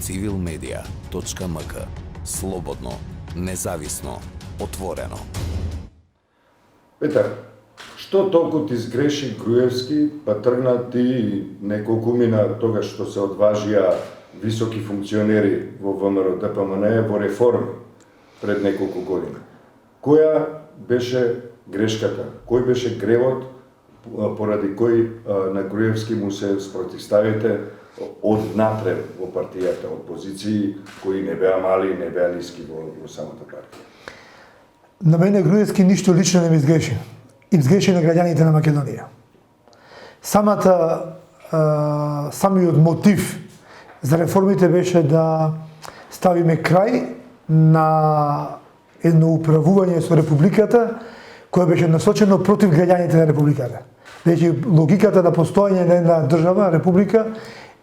civilmedia.mk. Слободно, независно, отворено. Петар, што толку ти сгреши Груевски, па тргна ти неколку мина тога што се одважија високи функционери во ВМРО ДПМН во реформи пред неколку години? Која беше грешката? Кој беше гревот поради кој на Груевски му се спротивставите однатре во партијата, од позиции кои не беа мали, не беа ниски во самата партија? На мене Груевски ништо лично не ми изгреши. Им сгреши на граѓаните на Македонија. Самиот мотив за реформите беше да ставиме крај на едно управување со Републиката која беше насочено против граѓаните на Републиката. Значи, логиката на постојање на една држава, Република,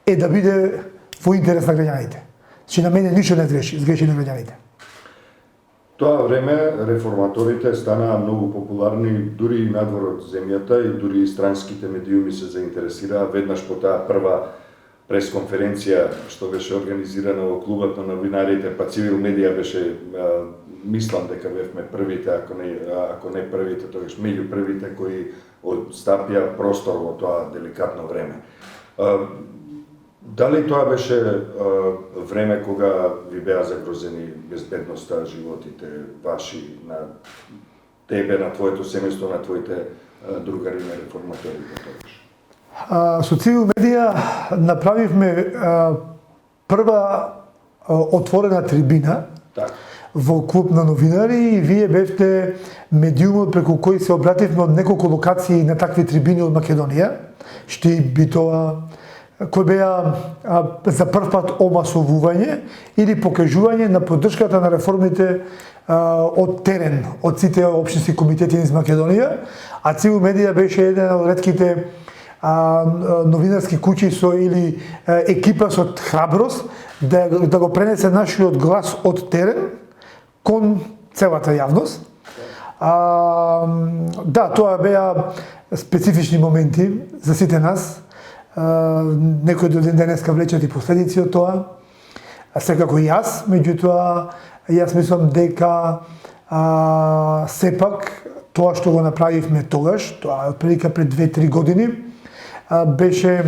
е да биде во интерес на граѓаните. Значи, на мене ништо не сгреши на граѓаните. Тоа време реформаторите станаа многу популарни дури и надвор од земјата и дури и странските медиуми се заинтересираа веднаш по таа прва пресконференција што беше организирана во клубот на новинарите, па Цивил Медија беше, мислам дека бевме првите, ако не првите, тогаш меѓу првите кои стапија простор во тоа деликатно време. Дали тоа беше време кога ви беа загрозени безбедноста, животите ваши, на тебе, на твоето семејство, на твоите другари на реформаторите тогаш? Со Цивил Медија направивме прва отворена трибина во клуб на новинари и вие бевте медиумот преку кој се обративме од неколку локации на такви трибини од Македонија. Штип, Битола, кои беа за прв пат омасовување или покажување на поддршката на реформите од терен, од сите општински комитети низ Македонија, а Цивил Медија беше еден од ретките новинарски куќи или екипа со храброст да го пренесе нашиот глас од терен кон целата јавност. Да, тоа беа специфични моменти за сите нас. Некој до ден денеска влечат и последици од тоа. Секако и јас, меѓутоа, јас мислам дека сепак тоа што го направивме тогаш, тоа отприлика пред 2-3 години, беше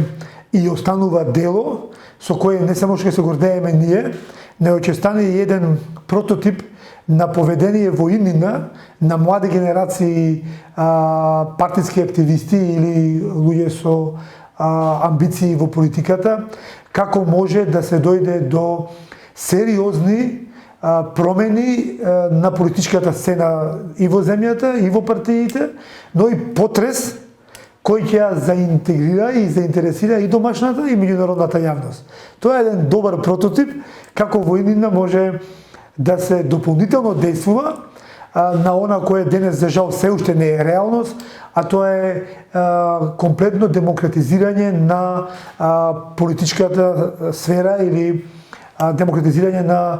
и останува дело со кое не само што се гордееме ние, него ќе стане и еден прототип на поведение во иднина на млади генерации партиски активисти или луѓе со амбиции во политиката, како може да се дојде до сериозни промени на политичката сцена и во земјата, и во партиите, но и потрес кој ќе ја заинтегрира и заинтересира и домашната и меѓународната јавност. Тоа е еден добар прототип како во иднина може да се дополнително действува на она кое денес за жал се уште не е реалност, а тоа е комплетно демократизирање на политичката сфера или демократизирање на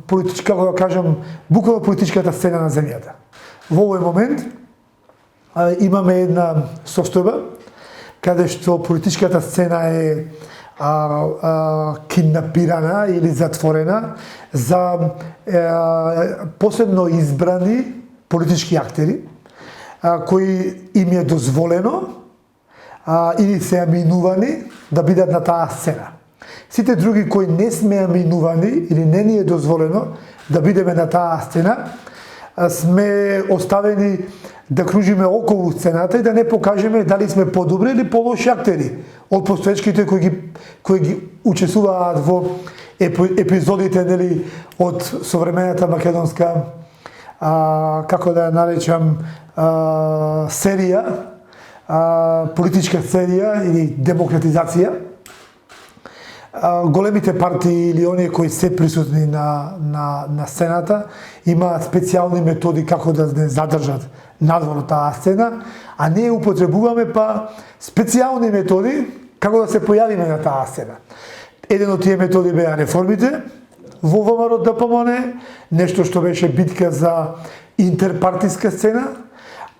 политичка, како да кажам, буквално политичката сцена на земјата. Во овој момент имаме една состојба каде што политичката сцена е киднапирана или затворена за посебно избрани политички актери кои им е дозволено или се аминувани да бидат на таа сцена. Сите други кои не сме аминувани или не ни е дозволено да бидеме на таа сцена, сме оставени да кружиме околу сцената и да не покажеме дали сме подобри или полоши актери од постоечките кои ги учествуваат во епизодите нели од современата македонска како да ја наречам серија, политичка серија или демократизација. Големите партии или оние кои се присутни на сцената имаат специјални методи како да не задржат надвор од таа сцена, а ние употребуваме па специјални методи како да се појавиме на таа сцена. Еден од тие методи беа реформите во ВМРО ДПМН, нешто што беше битка за интерпартиска сцена,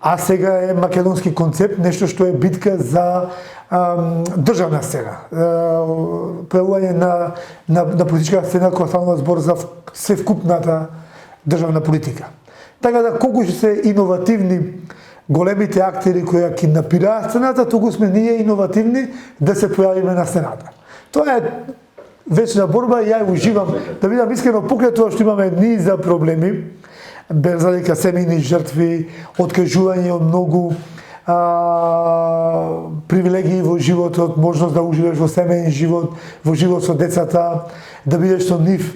а сега е македонски концепт, нешто што е битка за државна сцена. Појавување на политичка сцена која станува збор за свевкупната државна политика. Така да колку што се иновативни големите актери кои ќе напираат сцената, туку сме ние иновативни да се појавиме на сцената. Тоа е вечна борба и ја уживам, да бидам искрено, покрај тоа што имаме низа проблеми, без разлика семејни жртви, откажување од многу привилегии во животот, можност да уживаш во семејен живот, во живот со децата, да бидеш со нив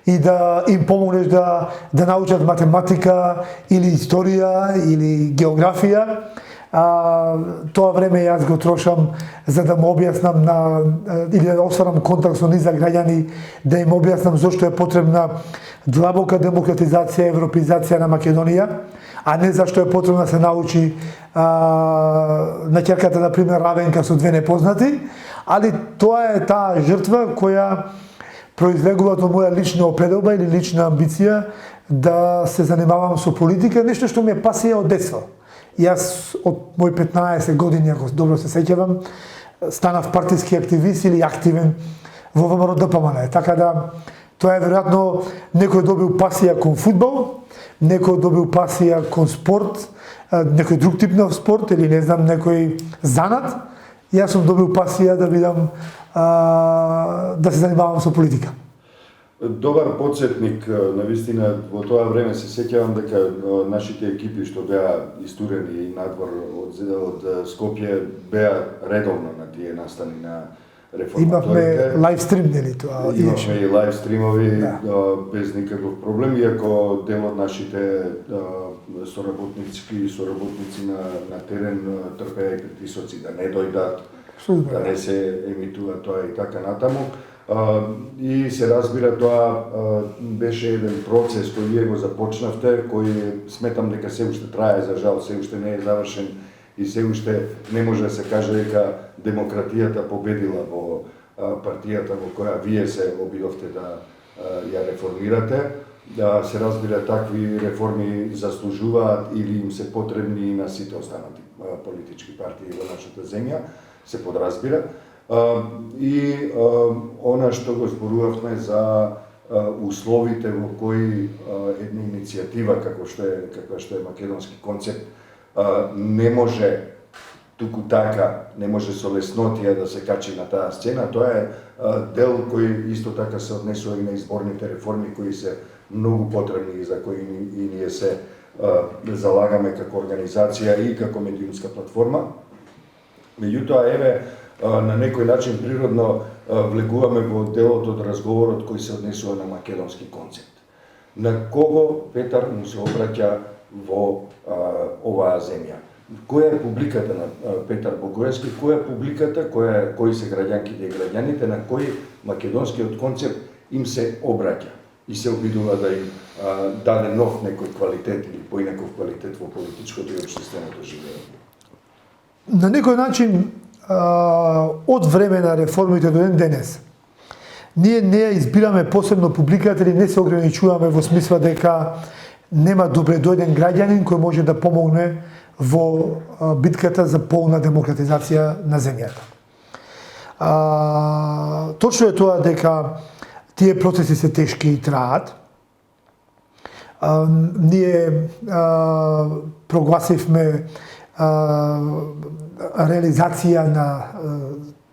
и да им помогнеш да научат математика или историја или географија. Тоа време јас го трошам за да му објаснам или да остварам контакт со низа граѓани, да им објаснам зошто е потребна длабока демократизација, европеизација на Македонија, а не зашто е потребно да се научи на ќерката, на пример, Равенка со две непознати, али тоа е таа жртва која произлегува од моја лична определба или лична амбиција да се занимавам со политика, нешто што ми е пасија од детство. Јас од мој 15 години, ако добро се сеќавам, станав партиски активист или активен во ВМРО ДПМН. Така да, тоа е веројатно некој добил пасија кон фудбал, некој добил пасија кон спорт, некој друг тип на спорт или не знам, некој занат. Јас сум добил пасија да бидам да се занимавам со политика. Добар подсетник, навистина, во тоа време се сеќавам дека нашите екипи што беа истурени надвор од Скопје беа редовно на тие настани на реформаторите. Имавме лайв стрим, нели тоа? Имавме и лайв стримови, без никаков проблем, иако дел од нашите соработници на терен трпеа и притисоци да не дојдат, да не се емитува тоа и така натаму. И се разбира, тоа беше еден процес кој вие го започнавте, кој сметам дека се уште трае, за жал, се уште не е завршен и се уште не може да се каже дека демократијата победила во партијата во која вие се обидовте да ја реформирате. Се разбира, такви реформи заслужуваат или им се потребни на сите останати политички партии во нашата земја, се подразбира. И она што го зборувавме за условите во кои една иницијатива каква што е македонски концепт не може туку така, не може со леснотија да се качи на таа сцена. Тоа е дел кој исто така се однесува и на изборните реформи кои се многу потребни и за кои и ние се залагаме како организација и како медиумска платформа. Меѓутоа, еве, на некој начин природно влегуваме во делот од разговорот кој се однесува на македонски концепт. На кого Петар му се обраќа во оваа земја? Која е публиката на Петар Богоевски? Која е публиката, кои се граѓанките и граѓаните, на кој македонскиот концепт им се обраќа и се обидува да им даде нов некој квалитет или поинаков квалитет во политичкото и општественото живење? На некој начин, од време на реформите до ден денес, ние не ја избираме посебно публиката или не се ограничуваме во смисла дека нема добре дојден граѓанин кој може да помогне во битката за полна демократизација на земјата. Точно е тоа дека тие процеси се тешки и траат. Ние прогласивме реализација на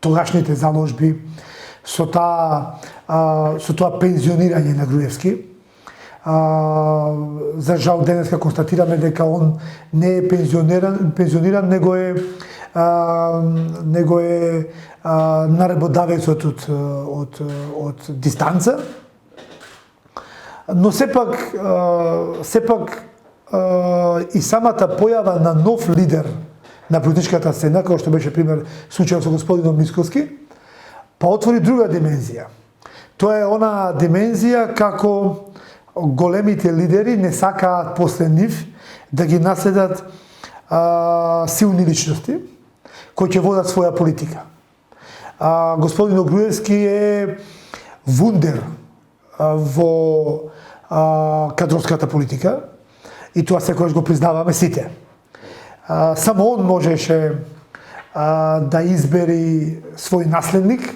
тогашните заложби со тоа пензионирање на Груевски. За жал денеска констатираме дека он не е пензиониран, него е наредбодавецот од дистанца. Но сепак и самата појава на нов лидер на политичката сцена, како што беше пример случајот со господинот Мицковски, па отвори друга димензија. Тоа е она димензија како големите лидери не сакаат после нив да ги наследат силни личности кои ќе водат своја политика. Господин Груевски е вундер во кадровската политика и тоа секогаш го признаваме сите. Само он можеше да избери свој наследник,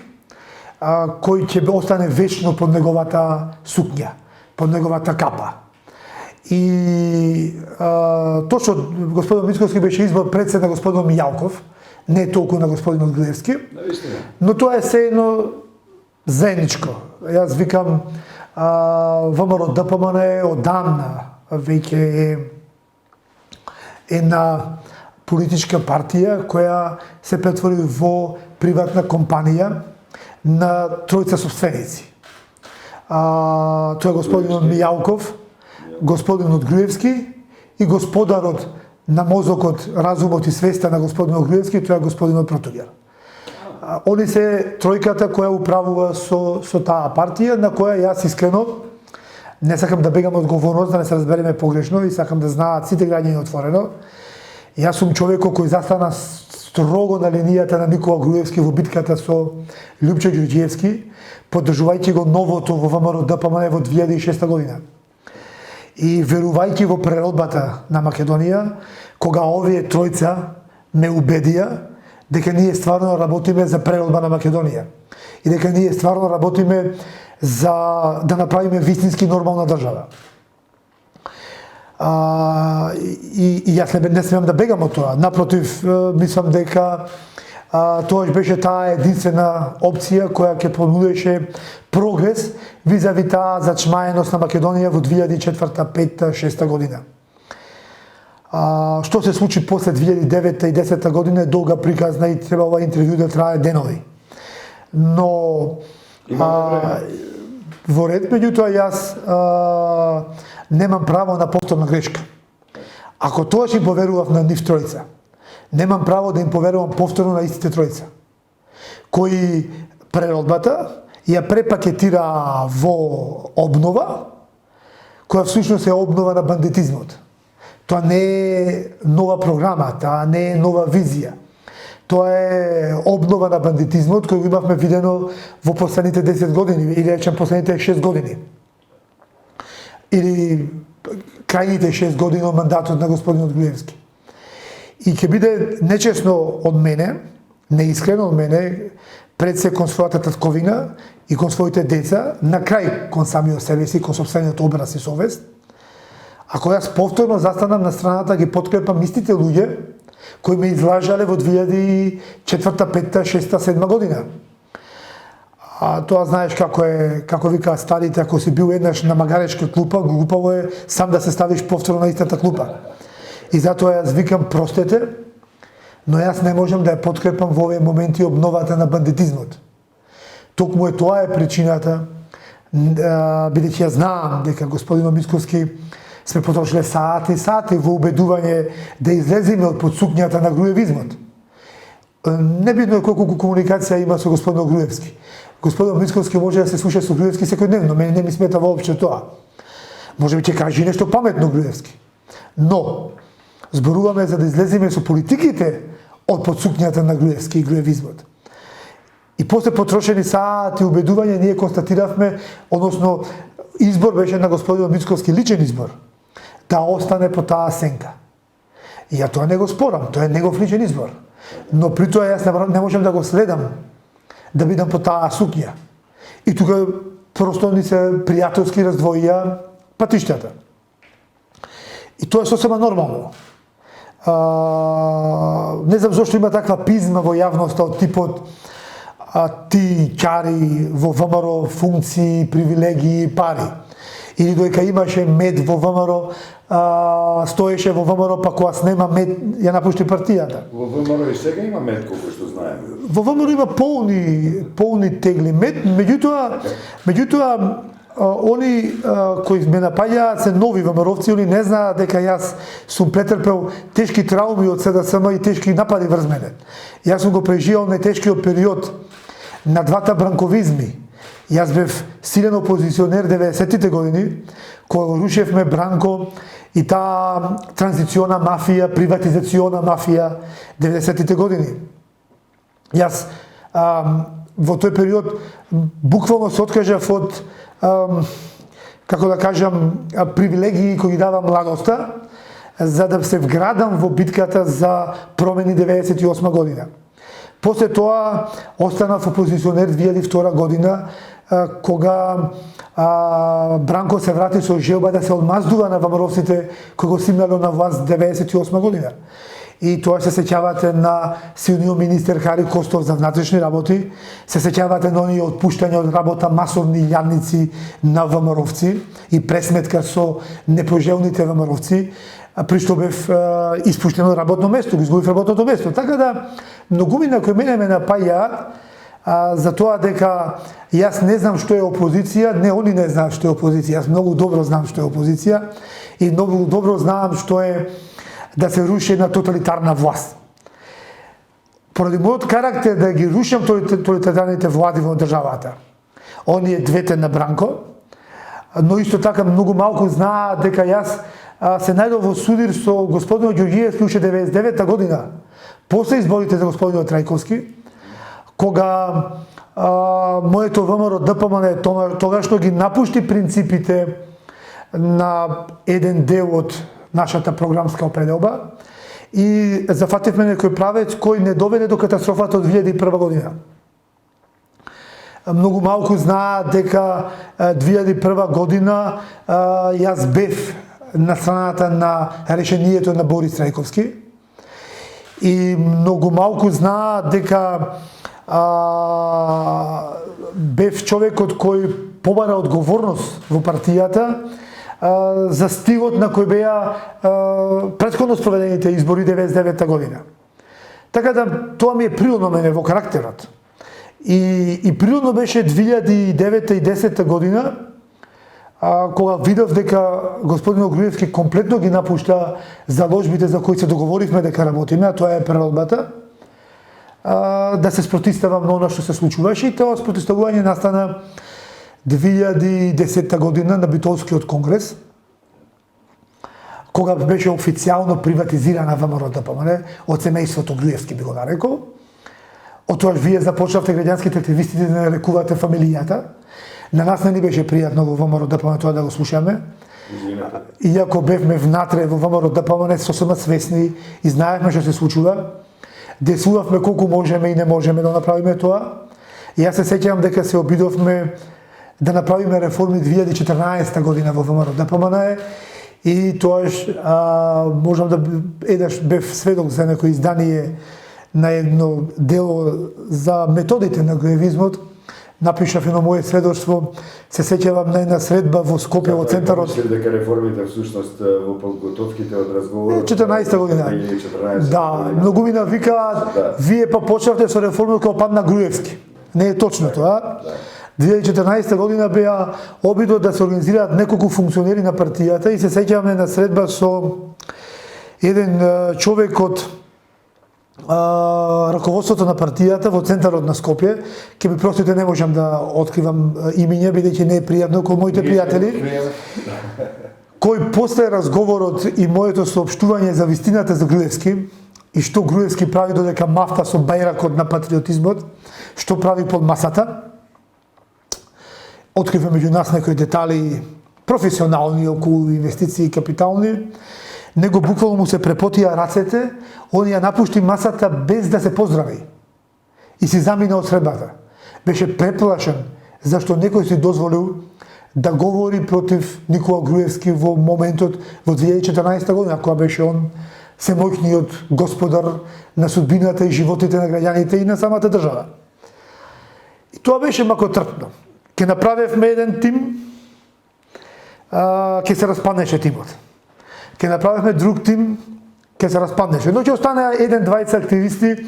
кој ќе остане вечно под неговата сукња, под неговата капа. И точно господин Мицковски беше избор пред на господин Мијалков, не толку на господин Груевски, но тоа е се едно заедничко. Јас викам, ВМРО ДПМН одамна веќе е една политичка партија која се претвори во приватна компанија на тројца собственици. Тоа е господинот Мијалков, господинот Груевски и господарот на мозокот, разумот и свеста на господинот Груевски, тоа е господинот Протогер. Они се тројката која управува со таа партија, на која јас искрено не сакам да бегам одговорност, да не се разбереме погрешно и сакам да знаат сите граѓани отворено. Јас сум човекот кој застана строго на линијата на Никола Груевски во битката со Љупчо Ѓурѓиевски, поддржувајќи го новото во ВМРО ДПМН во 2006 година. И верувајќи во преродбата на Македонија, кога овие тројца ме убедија дека ние стварно работиме за преродба на Македонија и дека ние стварно работиме за да направиме вистински нормална држава. И јас не смеам да бегам од тоа. Напротив, мислам дека тоа беше таа единствена опција која ќе понудеше прогрес визави таа зачмаеност на Македонија во 2004, 5, 6 година. Што се случи после 2009 и 10 година е долга приказна и треба ова интервју да трае денови. Но во ред, меѓутоа јас немам право на повторна грешка. Ако тоа им поверував на нив тројца, немам право да им поверувам повторно на истите тројца, кои преродбата ја препакетира во обнова, која всушност е обнова на бандитизмот. Тоа не е нова програма, тоа не е нова визија. Тоа е обнова на бандитизмот кој го имавме видено во последните 10 години, или речем последните 6 години. Или крајните 6 години од мандатот на господинот Груевски. И ќе биде нечесно од мене, неискрено од мене, пред се кон својата татковина и кон своите деца, на крај кон самиот себе си, кон собствениот образ и совест, ако јас повторно застанам на страната ги подкрепам истите луѓе кои ме излажале во 2004, 5, 6, 7 година. Тоа знаеш како е, како викаат старите, ако си бил еднаш на магарешка клупа, глупаво е сам да се ставиш повторно на истата клупа. И затоа јас викам простете, но јас не можам да ја подкрепам во овие моменти обновата на бандитизмот. Токму е тоа е причината, бидејќи ја знам дека господинот Мицковски сме потрошиле сати и сати во убедување да излеземе од подсукњата на груевизмот. Небитно е колку комуникација има со господинот Груевски. Господинот Мицковски може да се слуша со Груевски секојдневно, мене не ми смета воопшто тоа. Може би ќе каже нешто паметно Груевски. Но, зборуваме за да излеземе со политиките од подсукњата на Груевски и груевизмот. И после потрошени сати убедување ние констатиравме, односно избор беше на господинот Мицковски личен избор, да остане по таа сенка. И ја тоа не го спорам, тоа е негов личен избор. Но при тоа јас не можам да го следам, да бидам по таа сукња. И тука просто ни се пријателски раздвоија патиштата. И тоа е сосема нормално. Не знам зашто има таква пизма во јавноста од типот ти ќари во ВМРО функции, привилегии, пари. Или доека имаше мед во ВМРО, стоеше во ВМРО, па кога снема мед, ја напушти партијата. Во ВМРО и сега има мед, колку што знаеме. Во ВМРО има полни тегли мед, меѓутоа они кои ме напаѓаат се нови ВМРО-вци, они не знаат дека јас сум претрпел тешки трауми од СДСМ и тешки напади врз мене. Јас сум го преживел најтешкиот период на двата бранковизми. Јас бев силен опозиционер 90-тите години, кога го рушевме Бранко и таа транзициона мафија, приватизациона мафија 90-тите години. Јас во тој период буквално се откажав од како да кажам привилегии кои ги дава младоста, за да се вградам во битката за промени 98 година. После тоа останав опозиционер 2002 година, кога Бранко се врати со желба да се одмаздува на ВМРО-вците кои го стигнале на власт 98 година. И тоа се сеќавате на силниот министер Хари Костов за внатрешни работи, се сеќавате на оние отпуштања од работа масовни јадници на ВМРО-вци и пресметка со непожелните ВМРО-вци, при што бев испуштен од работно место, го изгубив работното место. Така да, многумина кои мене ме напаѓаат за тоа дека јас не знам што е опозиција, не, они не знаат што е опозиција, јас многу добро знам што е опозиција и многу добро знам што е да се руши една тоталитарна власт. Поради мојот карактер да ги рушам тоталитарните влади во државата, оние двете на Бранко, но исто така многу малку знаат дека јас се најдов во судир со господинот Ѓорѓиевски уште 99 година, после изборите за господинот Трајковски, кога моето ВМРО ДПМН тогашно ги напушти принципите на еден дел од нашата програмска определба и зафативме некој правец кој не доведе до катастрофата од 2001 година. Многу малку знаат дека 2001 година јас бев на страната на решението на Борис Трајковски и многу малку знаат дека бев човекот кој побара одговорност во партијата за стилот на кој беа претходно спроведените избори 99 година. Така да тоа ми е природно мене во карактерот. И природно беше 2009 и 10 година кога видов дека господин Груевски комплетно ги напушта заложбите за кои се договоривме дека работиме, а тоа е преродбата, да се спротиставам на она што се случуваше и тоа спротиставување настана 2010 година на Битолскиот конгрес, кога беше официјално приватизирана ВМРО ДПМН од семејството Груевски, би го нарекол. Отоаш вие започнавте граѓанските активисти да нарекувате фамилијата. На нас не ни беше пријатно во ВМРО ДПМН тоа да го слушаме. Иако бевме внатре во ВМРО ДПМН сосема свесни и знаевме што се случува, действувавме колку можеме и не можеме да направиме тоа. И јас се сеќавам дека се обидовме да направиме реформи 2014 година во ВМРО ДПМН и тоаш можам да еднаш бев сведок за некој издание на едно дело за методите на груевизмот. Напишав едно моје сведоштво, се сеќавам на една средба во Скопје во центарот. Мислите дека реформите всушност во подготовките од разговорот 14 година. 2014 да, многумина викаат, вие па почнавте со реформи кога падна Груевски. Не е точно тоа. 2014 година беа обидот да се организираат неколку функционери на партијата и се сеќавам на една средба со еден човек од раководството на партијата во центарот на Скопје. Ке ми простите, не можам да откривам имиња, бидејќи не е пријатно кој моите пријатели, кој после разговорот и моето соопштување за вистината за Груевски и што Груевски прави додека мафта со бајракот на патриотизмот, што прави под масата, открива меѓу нас некои детали професионални околу инвестиции и капитални, него буквално му се препотија рацете, он ја напушти масата без да се поздрави и си замина од средбата. Беше преплашен зашто некој си дозволил да говори против Никола Груевски во моментот во 2014 година, кога беше он семојниот господар на судбината и животите на граѓаните и на самата држава. И тоа беше мако трпно. Ке направевме еден тим, ке се распаднеше тимот. Ке направевме друг тим, ке се распаднеше. Но ќе останеа еден-двајца активисти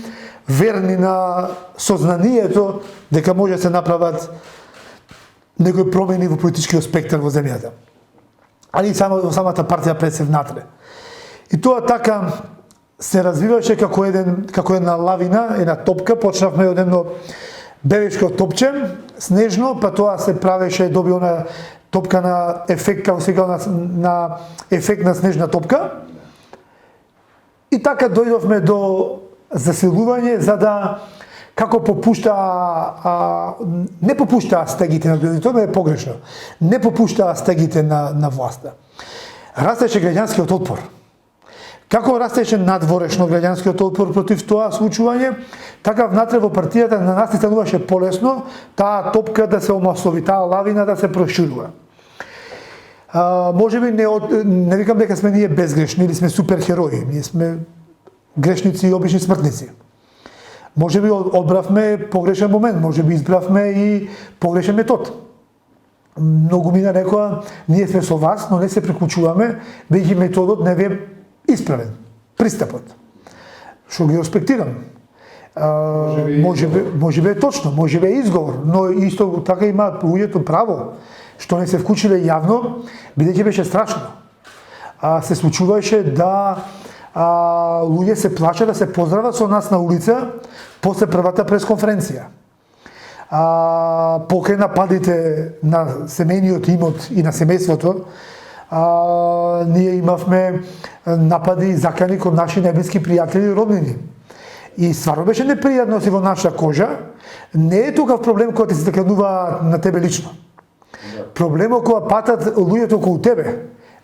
верни на сознанието дека може да се направат некои промени во политичкиот спектар во земјата. Али само самата партија пред се внатре. И тоа така се развиваше како една лавина, една топка. Почнавме од едно бебешко топче, снежно, па тоа се правеше, доби она топка на ефект, како се на ефект на снежна топка. И така дојдовме до засилување, за да како не попуштаа стегите на Груевски, тоа е погрешно. Не попуштаа стегите на власта. Растеше граѓанскиот отпор. Како растеше надворешно граѓанскиот отпор против тоа случување, така внатре во партијата на нас ни стануваше полесно таа топка да се омасови, таа лавина да се проширува. Може би не викам дека сме ние безгрешни или сме суперхерои, ние сме грешници и обични смртници. Може би одбравме погрешен момент, може би избравме и погрешен метод. Многу мина рекоа, ние сме со вас, но не се приклучуваме, бидејќи методот не ви е исправен, пристапот. Што ги респектирам. Може би е точно, може би е изговор, но исто така има луѓето право, што не се вклучиле јавно, бидејќи беше страшно. Се случуваше да луѓе се плачат да се поздрават со нас на улица после првата пресконференција. Покрај нападите на семејниот имот и на семејството, ние имавме напади и закани кон наши најблиски пријатели и роднини. И стварно беше непријатно си во наша кожа. Не е тука проблем кога ти се заканува на тебе лично. Проблемот кога патат луѓето околу тебе,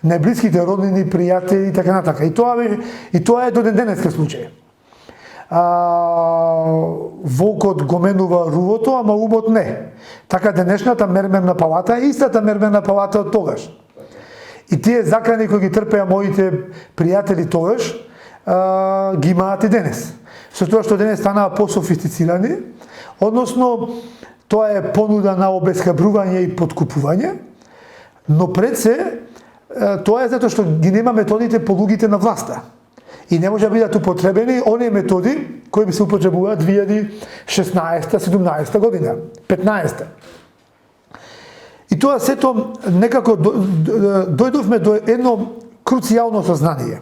најблиските роднини, пријатели и така натака. И тоа е до ден денеска случај. Волкот го менува рувото, ама умот не. Така денешната мермерна палата е истата мермерна палата од тогаш. И тие закани кои ги трпеа моите пријатели тогаш, ги имаат и денес. Со тоа што денес станаа пософистицирани, односно тоа е понуда на обесхабрување и подкупување, но пред се тоа е затоа што ги нема методите по луѓите на власта. И не може да бидат употребени оние методи кои би се употребуваат 2016-17 година, 15-та. И тоа сето некако дојдовме до едно круцијално сознание.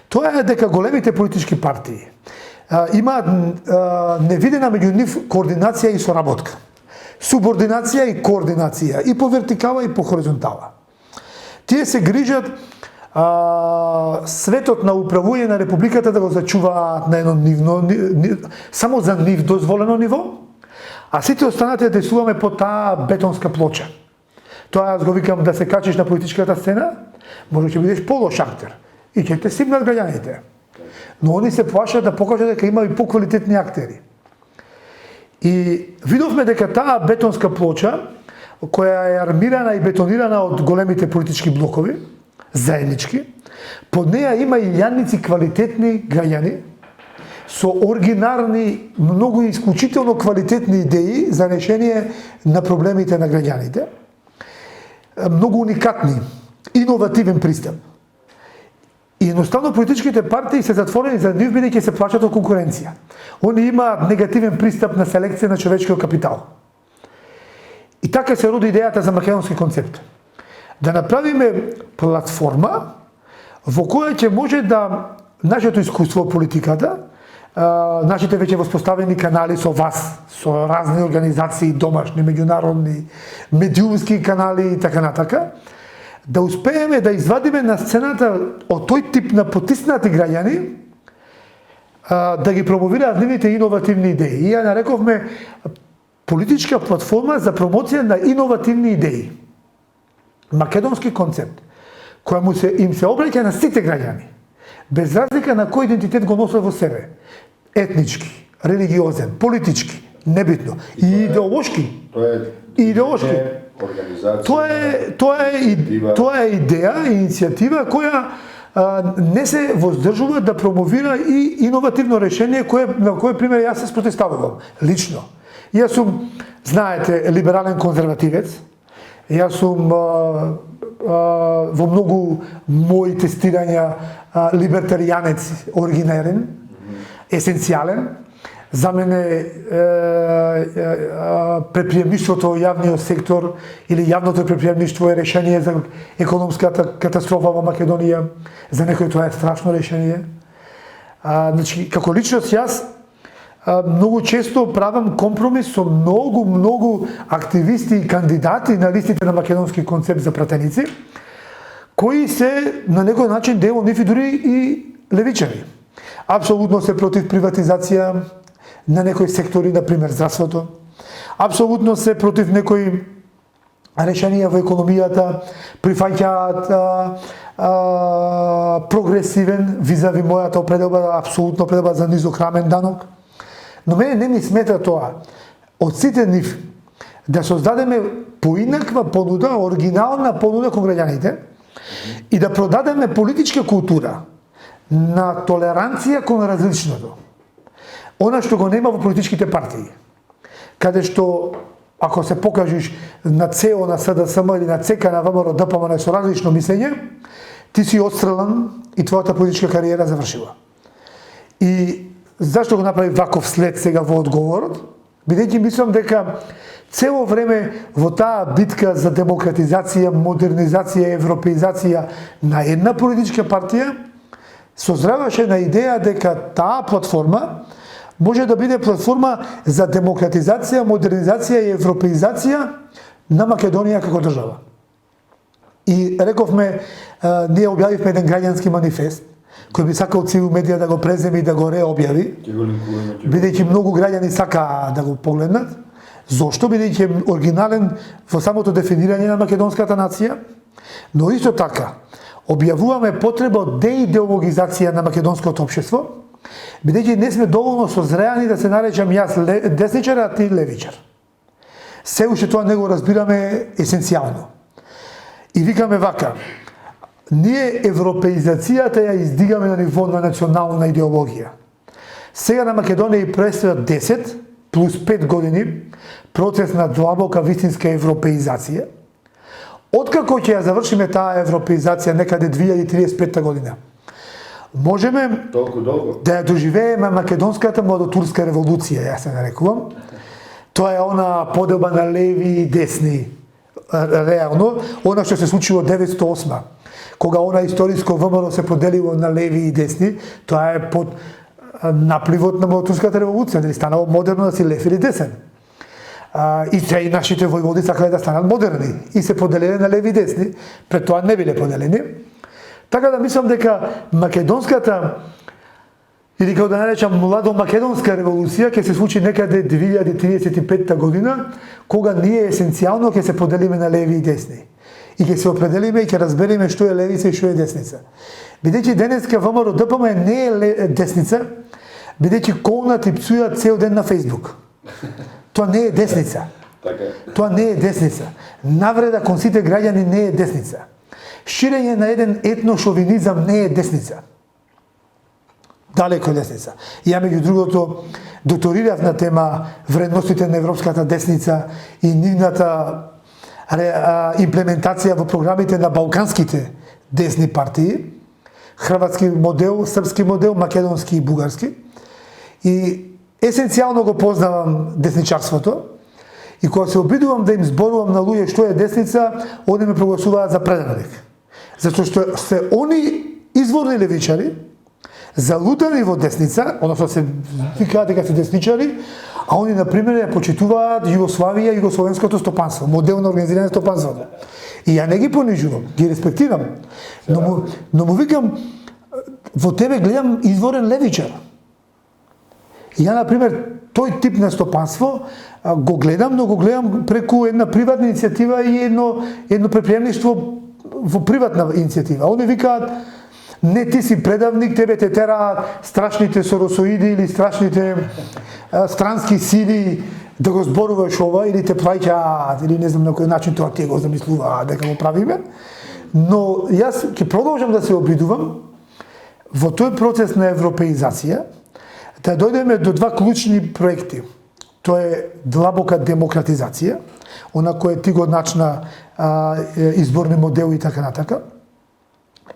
Тоа е дека големите политички партии имаат невидена меѓу нив координација и соработка. Субординација и координација, и по вертикала и по хоризонтала. Тие се грижат светот на управување на републиката да го зачуваат на едно нивно, само за нив дозволено ниво, а сите останати да действуваме по таа бетонска плоча. Тоа јас го викам да се качиш на политичката сцена, може ќе бидеш полош актер и ќе те симнат граѓаните. Но они се плашат да покажат дека има и поквалитетни актери. И видовме дека таа бетонска плоча, која е армирана и бетонирана од големите политички блокови, заеднички, под неја има и јадници квалитетни граѓани, со оригинарни, многу исклучително квалитетни идеи за решение на проблемите на граѓаните, многу уникатни, иновативен пристап. И едноставно политичките партии се затворени за нив бидејќи се плашат од конкуренција. Они имаат негативен пристап на селекција на човечкиот капитал. И така се роди идејата за македонски концепт. Да направиме платформа во која ќе може да нашето искуство во политиката, нашите веќе воспоставени канали со вас, со разни организации, домашни, меѓународни, медиумски канали и така натака, да успееме да извадиме на сцената од тој тип на потиснати граѓани, да ги промовираат нивните иновативни идеи. И ја нарековме политичка платформа за промоција на иновативни идеи. Македонски концепт, која им се обраќа на сите граѓани, без разлика на кој идентитет го носат во себе. Етнички, религиозен, политички, небитно. И идеолошки. Идеолошки. Тоа е идеја, иницијатива која не се воздржува да промовира и иновативно решение на кое пример јас се спротивставувам лично. Јас сум, знаете, либерален конзервативец. Јас сум во многу мои тестирања либертаријанец оригинарен, есенцијален. За мене предприемништвото во јавниот сектор или јавното предприемништво е решение за економската катастрофа во Македонија. За некој тоа е страшно решение. Значи, како личност јас многу често правам компромис со многу активисти и кандидати на листите на македонски концепт за пратеници, кои се на некој начин дел од нив и дури и левичари. Апсолутно се против приватизација на некои сектори, например здравството. Апсолутно се против некои решенија во економијата, прифаќаат прогресивен визави мојата определба, апсолутно определба за низок рамен данок. Но мене не ми смета тоа. Од сите нив да создадеме поинаква понуда, оригинална понуда кон граѓаните и да продадеме политичка култура на толеранција кон различното. Она што го нема во политичките партии. Каде што, ако се покажеш на ЦЕО на СДСМ или на ЦК на ВМРО ДПМН со различно мислење, ти си отстрелан и твојата политичка кариера завршила. И зашто го направи ваков след сега во одговорот? Бидејќи мислам дека цело време во таа битка за демократизација, модернизација, европеизација на една политичка партија, созреваше на идеја дека таа платформа може да биде платформа за демократизација, модернизација и европеизација на Македонија како држава. И рековме, ние објавивме еден граѓански манифест, кој би сакал цивил медија да го преземе и да го реобјави, бидејќи многу граѓани сака да го погледнат. Зошто? Бидејќи е оригинален во самото дефинирање на македонската нација, но исто така објавуваме потреба од деидеологизација на македонското општество, бидејќи не сме доволно созреани да се наречам јас десничар, а ти левичар. Се уште тоа не го разбираме есенцијално. И викаме вака, ние европеизацијата ја издигаме на ниво на национална идеологија. Сега на Македонија и предстојат 10 плюс 5 години процес на длабока вистинска европеизација. Откако ќе ја завршиме таа европеизација некаде 2035 година, можеме да ја доживееме македонската младотурска револуција, јас се нарекувам. Тоа е она поделба на леви и десни, реално, она што се случило 908 кога она историско ВМРО се поделило на леви и десни, тоа е под напливот на младотурската револуција, дали станало модерно да си лев или десен. И се и нашите војводи сакале да станат модерни и се поделиле на леви и десни, пред тоа не биле поделени. Така да мислам дека македонската, или како да наречам младомакедонска револуција, ќе се случи некаде 2035 година, кога ние есенцијално ќе се поделиме на леви и десни. И ќе се определиме и ќе разбериме што е левица и што е десница. Бидејќи денеска ВМРО ДПМН не е десница, бидејќи колнат и пцујат цел ден на Фејсбук. Тоа не е десница. Тоа не е десница. Навреда кон сите граѓани не е десница. Ширење на еден етношовинизам не е десница. Далеко е десница. Ја меѓу другото доторирав на тема вредностите на европската десница и нивната имплементација во програмите на балканските десни партии, хрватски модел, српски модел, македонски и бугарски. И есенцијално го познавам десничарството и кога се обидувам да им зборувам на луѓе што е десница, они ме прогласуваат за преданик. Затоа што се они изворни левичари, залутани во десница, односно се викаат дека се десничари, а они, например, ја почитуваат Југославија и југословенското стопанство, модел на организирање стопанството. И ја не ги понижувам, ги респектирам, но му викам, во тебе гледам изворен левичар. Ја, например, тој тип на стопанство го гледам, но го гледам преку една приватна иницијатива и едно предприемништво во приватна иницијатива. Они викаат, не ти си предавник, тебе те тераат страшните соросоиди или страшните странски сили да го зборуваш ова или те плаќаат, или не знам на кој начин тоа тие го замислуваат дека го правиме. Но јас ќе продолжам да се обидувам во тој процес на европеизација да дојдеме до два клучни проекти. Тоа е длабока демократизација, она која ти го начна изборни модел и така натака,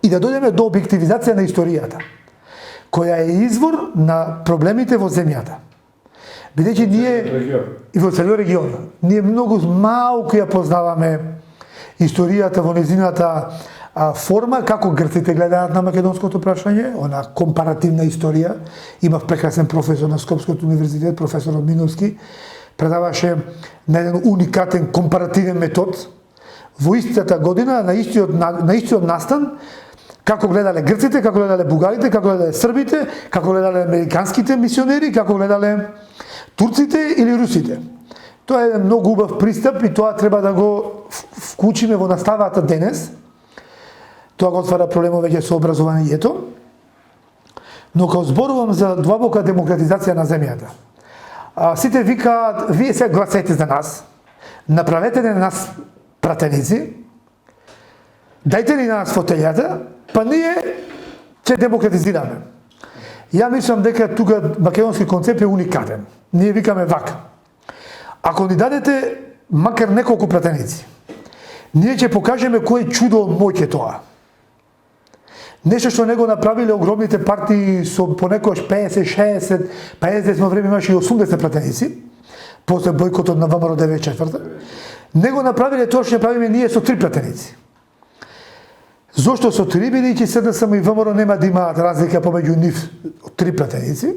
и да дојдеме до објективизација на историјата, која е извор на проблемите во земјата. Бидејќи ние и во целиот регион, ние многу малку ја познаваме историјата во незината форма, како грците гледаат на македонското прашање, она компаративна историја. Имав прекрасен професор на Скопското универзитет, професор Миновски, предаваше на еден уникатен компаративен метод. Во истата година, на истиот настан, како гледале грците, како гледале бугарите, како гледале србите, како гледале американските мисионери, како гледале турците или русите. Тоа е многу убав пристап и тоа треба да го вклучиме во наставата денес, тоа го отвара проблемот веќе со образованието, но кога зборувам за длабока демократизација на земјата, сите викаат, вие се гласете за нас, направете на нас пратеници, дајте ни на нас фотелјата, па ние ќе демократизираме. Ја мислам дека тука македонски концепт е уникатен. Ние викаме вака. Ако ни дадете макар неколку пратеници, ние ќе покажеме кој чудо моќе тоа. Нешто што не го направиле огромните партии со понекогаш 50, 60, па едно време имаше и 80 пратеници, после бојкотот на ВМРО 94. Не го направиле тоа што ќе правиме ние со 3 пратеници. Зошто со 3, бидејќи СДСМ и ВМРО нема да имаат разлика помеѓу нив 3 пратеници,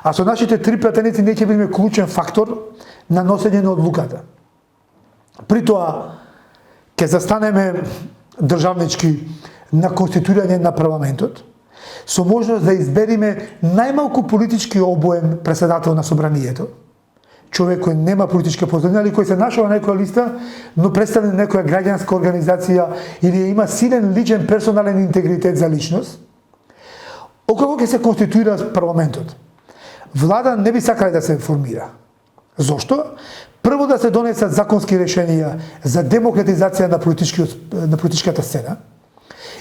а со нашите 3 пратеници ние ќе бидеме клучен фактор на носење на одлуката. При тоа ќе застанеме државнички на конституирање на парламентот, со можност да избериме најмалку политички обоен председател на собранието, човек кој нема политичка позадина или кој се нашол на некоја листа, но представи некоја граѓанска организација или има силен личен персонален интегритет за личност, околу ќе се конституира парламентот. Влада не би сакале да се формира. Зошто? Прво да се донесат законски решенија за демократизација на политичката сцена,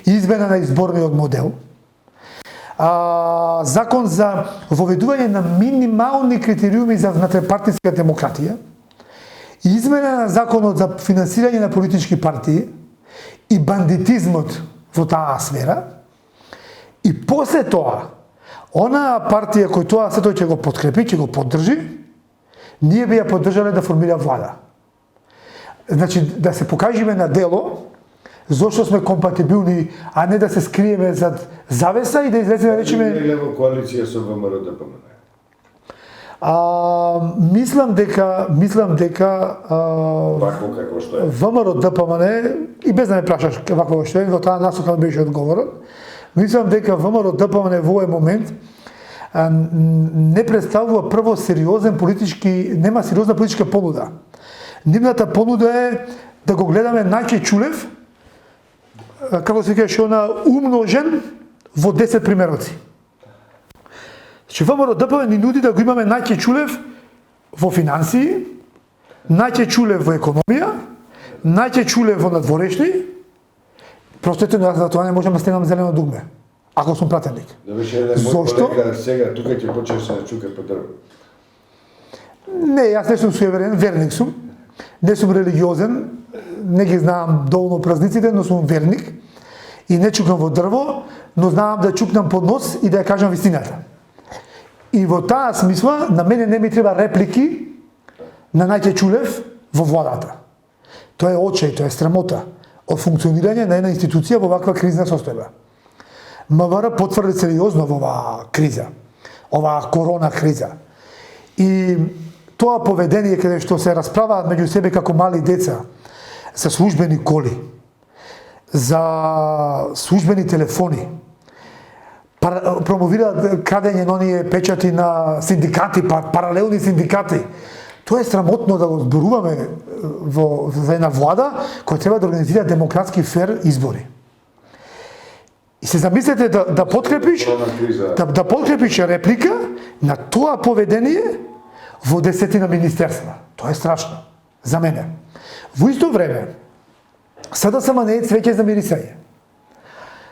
измена на изборниот модел, закон за воведување на минимални критериуми за внатрепартиска демократија, измена на законот за финансирање на политички партии и бандитизмот во таа сфера, и после тоа, онаа партија кој тоа сето ќе го подкрепи, ќе го поддржи, ние би ја поддржале да формира влада. Значи, да се покажеме на дело, зошто сме компатибилни, а не да се скриеме зад завеса и да излеземе речеме... Или во коалиција со ВМРО ДПМН? Мислам дека Вакво како што е. ВМРО ДПМН, и без да ме прашаш вакво што е, во таа насока ми беше одговорот, мислам дека ВМРО ДПМН во овој момент не представува прво сериозен политички, нема сериозна политичка понуда. Нивната понуда е да го гледаме Најче Чулев, како се кажеше она, умножен во 10 примероци. Че ВМРО ДПМН ни нуди да го имаме Најче Чулев во финансии, Најче Чулев во економија, Најче Чулев во надворешни. Простете, но јас за тоа не можам да стенам зелено дугме, ако сум пратеник. Да беше еден мој колега сега тука ќе почне се начука по дрво. Не, јас не сум суеверен, верник сум. Не сум религиозен, не ги знам доволно празниците, но сум верник. И не чукам во дрво, но знам да чукнам под нос и да ја кажам вистината. И во таа смисла, на мене не ми треба реплики на Најче Чулев во владата. Тоа е очај, тоа е срамота од функционирање на една институција во ваква кризна состојба. МВР потврди сериозно во оваа криза, оваа корона криза. И тоа поведение каде што се расправаат меѓу себе како мали деца за службени коли, за службени телефони, промовираат крадење на оние печати на синдикати, паралелни синдикати. Тоа е срамотно да го зборуваме за една влада која треба да организира демократски фер избори. И се замислете да подкрепиш реплика на тоа поведение во 10 министерства. Тоа е страшно за мене. Во исто време, СДСМ не е цвеќе за мирисање.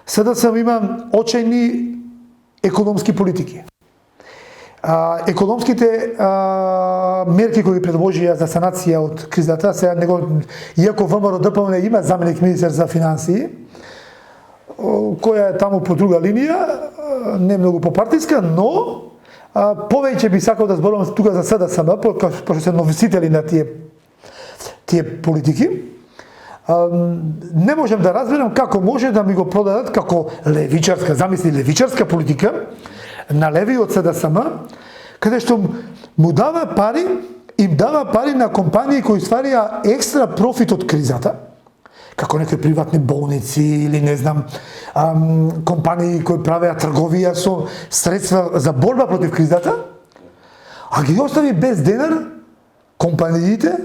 СДСМ има очајни економски политики. Економските мерки кои предложија за санација од кризата, сега него, иако ВМРО ДПМН има заменик министер за финансии, која е таму по друга линија, не многу попартиска, но повеќе би сакал да зборувам тука за СДСМ, пошто се носители на тие политики. Не можам да разберам како може да ми го продадат како левичарска, замисли левичарска политика на леви од СДСМ, каде што му дава пари, им дава пари на компании кои стварија екстра профит од кризата, како некои приватни болници или не знам, компании кои правеа трговија со средства за борба против кризата, а ги остави без денар компаниите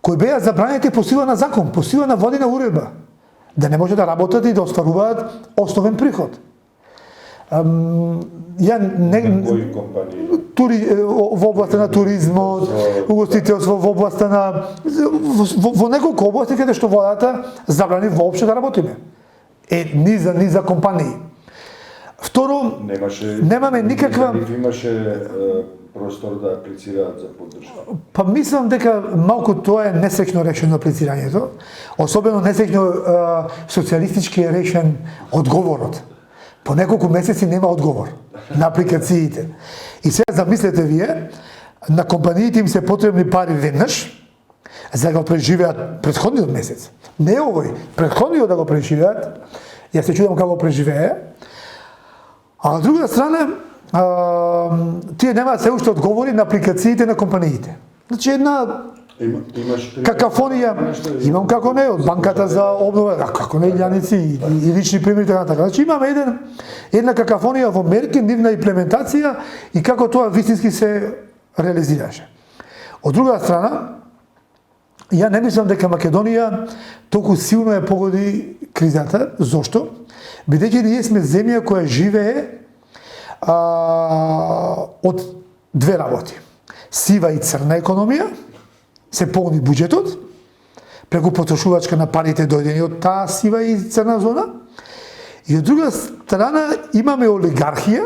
кои беа забранети по сила на закон, по сила на владина уредба, да не може да работат и да остваруваат основен приход. Ја не Кои компании? во областа на туризмот, угостителство, во областа на во неколку области каде што владата забрани воопшто да работиме. Ни за компании. Второ, немаме никаква... Имаше простор да аплицираат за поддршка. Па мислам дека малку тоа е несреќно решено аплицирањето, особено несреќно социјалистички е решен одговорот. По неколку месеци нема одговор на апликациите. И сега замислете вие, на компаниите им се потребни пари веднаш, за да го преживеат претходниот месец. Не овој, претходниот да го преживеат, ја се чудам како го преживее, а на друга страна, тие немаат се уште одговори на апликациите на компаниите. Значи една какафонија, имам како не, од банката за обнова, како не илјаници и лични примери така натака. Значи имаме една какафонија во мерки, нивна имплементација и како тоа вистински се реализираше. Од друга страна, ја не мислам дека Македонија толку силно ја погоди кризата. Зошто? Бидејќи ние сме земја која живее од две работи. Сива и црна економија, се полни буџетот, преку потрошувачка на парите дојдени од таа сива и црна зона, и од друга страна имаме олигархија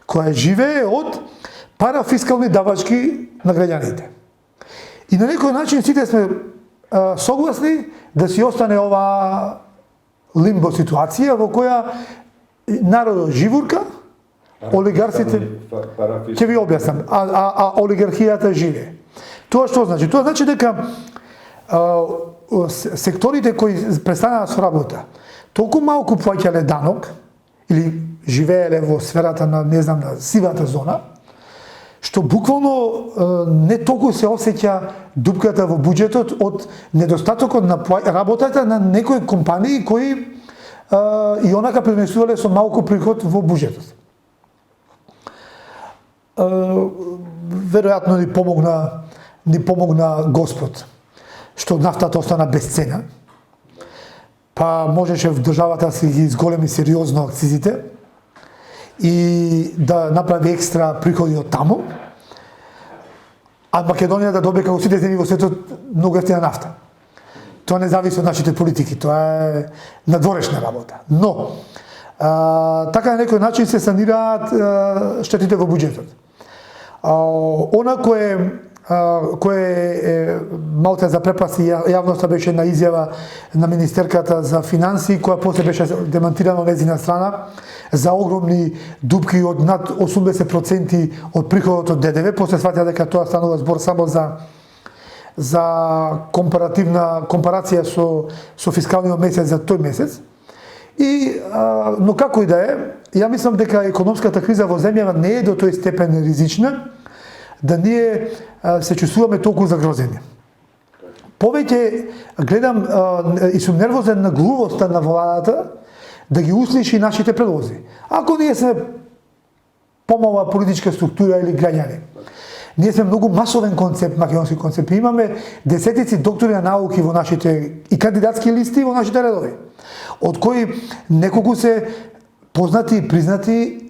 која живее од парафискални давачки на граѓаните. И на некој начин сите сме согласни да си остане ова лимбо ситуација во која народот живурка, олигарсите ќе ви објаснам, а олигархијата живее. Тоа што значи? Тоа значи дека секторите кои престанаа со работа, толку малку плаќале данок или живееле во сферата на, не знам, на сивата зона, што буквално не толку се осеќа дупката во буџетот од недостатокот на работата на некои компании кои и онака пренесувале со малку приход во буџетот. Веројатно ни помогна Господ, што нафтата остана без цена, па можеше в државата да се ги изголеми сериозно акцизите и да направи екстра приходи од таму, а Македонија да добие како сите земји во светот многу ефтина нафта. Тоа не зависи од нашите политики, тоа е надворешна работа. Но, така на некој начин се санираат штетите во буџетот. Она кое малте запрепаси јавноста беше на изјава на министерката за финансии, која после беше демантирана од нејзина страна, за огромни дупки од над 80% од приходот од ДДВ, после сватија дека тоа станува збор само за компарација со фискалниот месец за тој месец. Но како и да е, ја мислам дека економската криза во земјава не е до тој степен ризична, да ние се чувствуваме толку загрозени. Повеќе гледам и сум нервозен на глувоста на владата да ги услиши нашите предлози. Ако ние сме помала политичка структура или граѓани, ние сме многу масовен концепт, македонски концепт. Имаме десетици доктори на науки во нашите и кандидатски листи во нашите редови, од кои неколку се познати и признати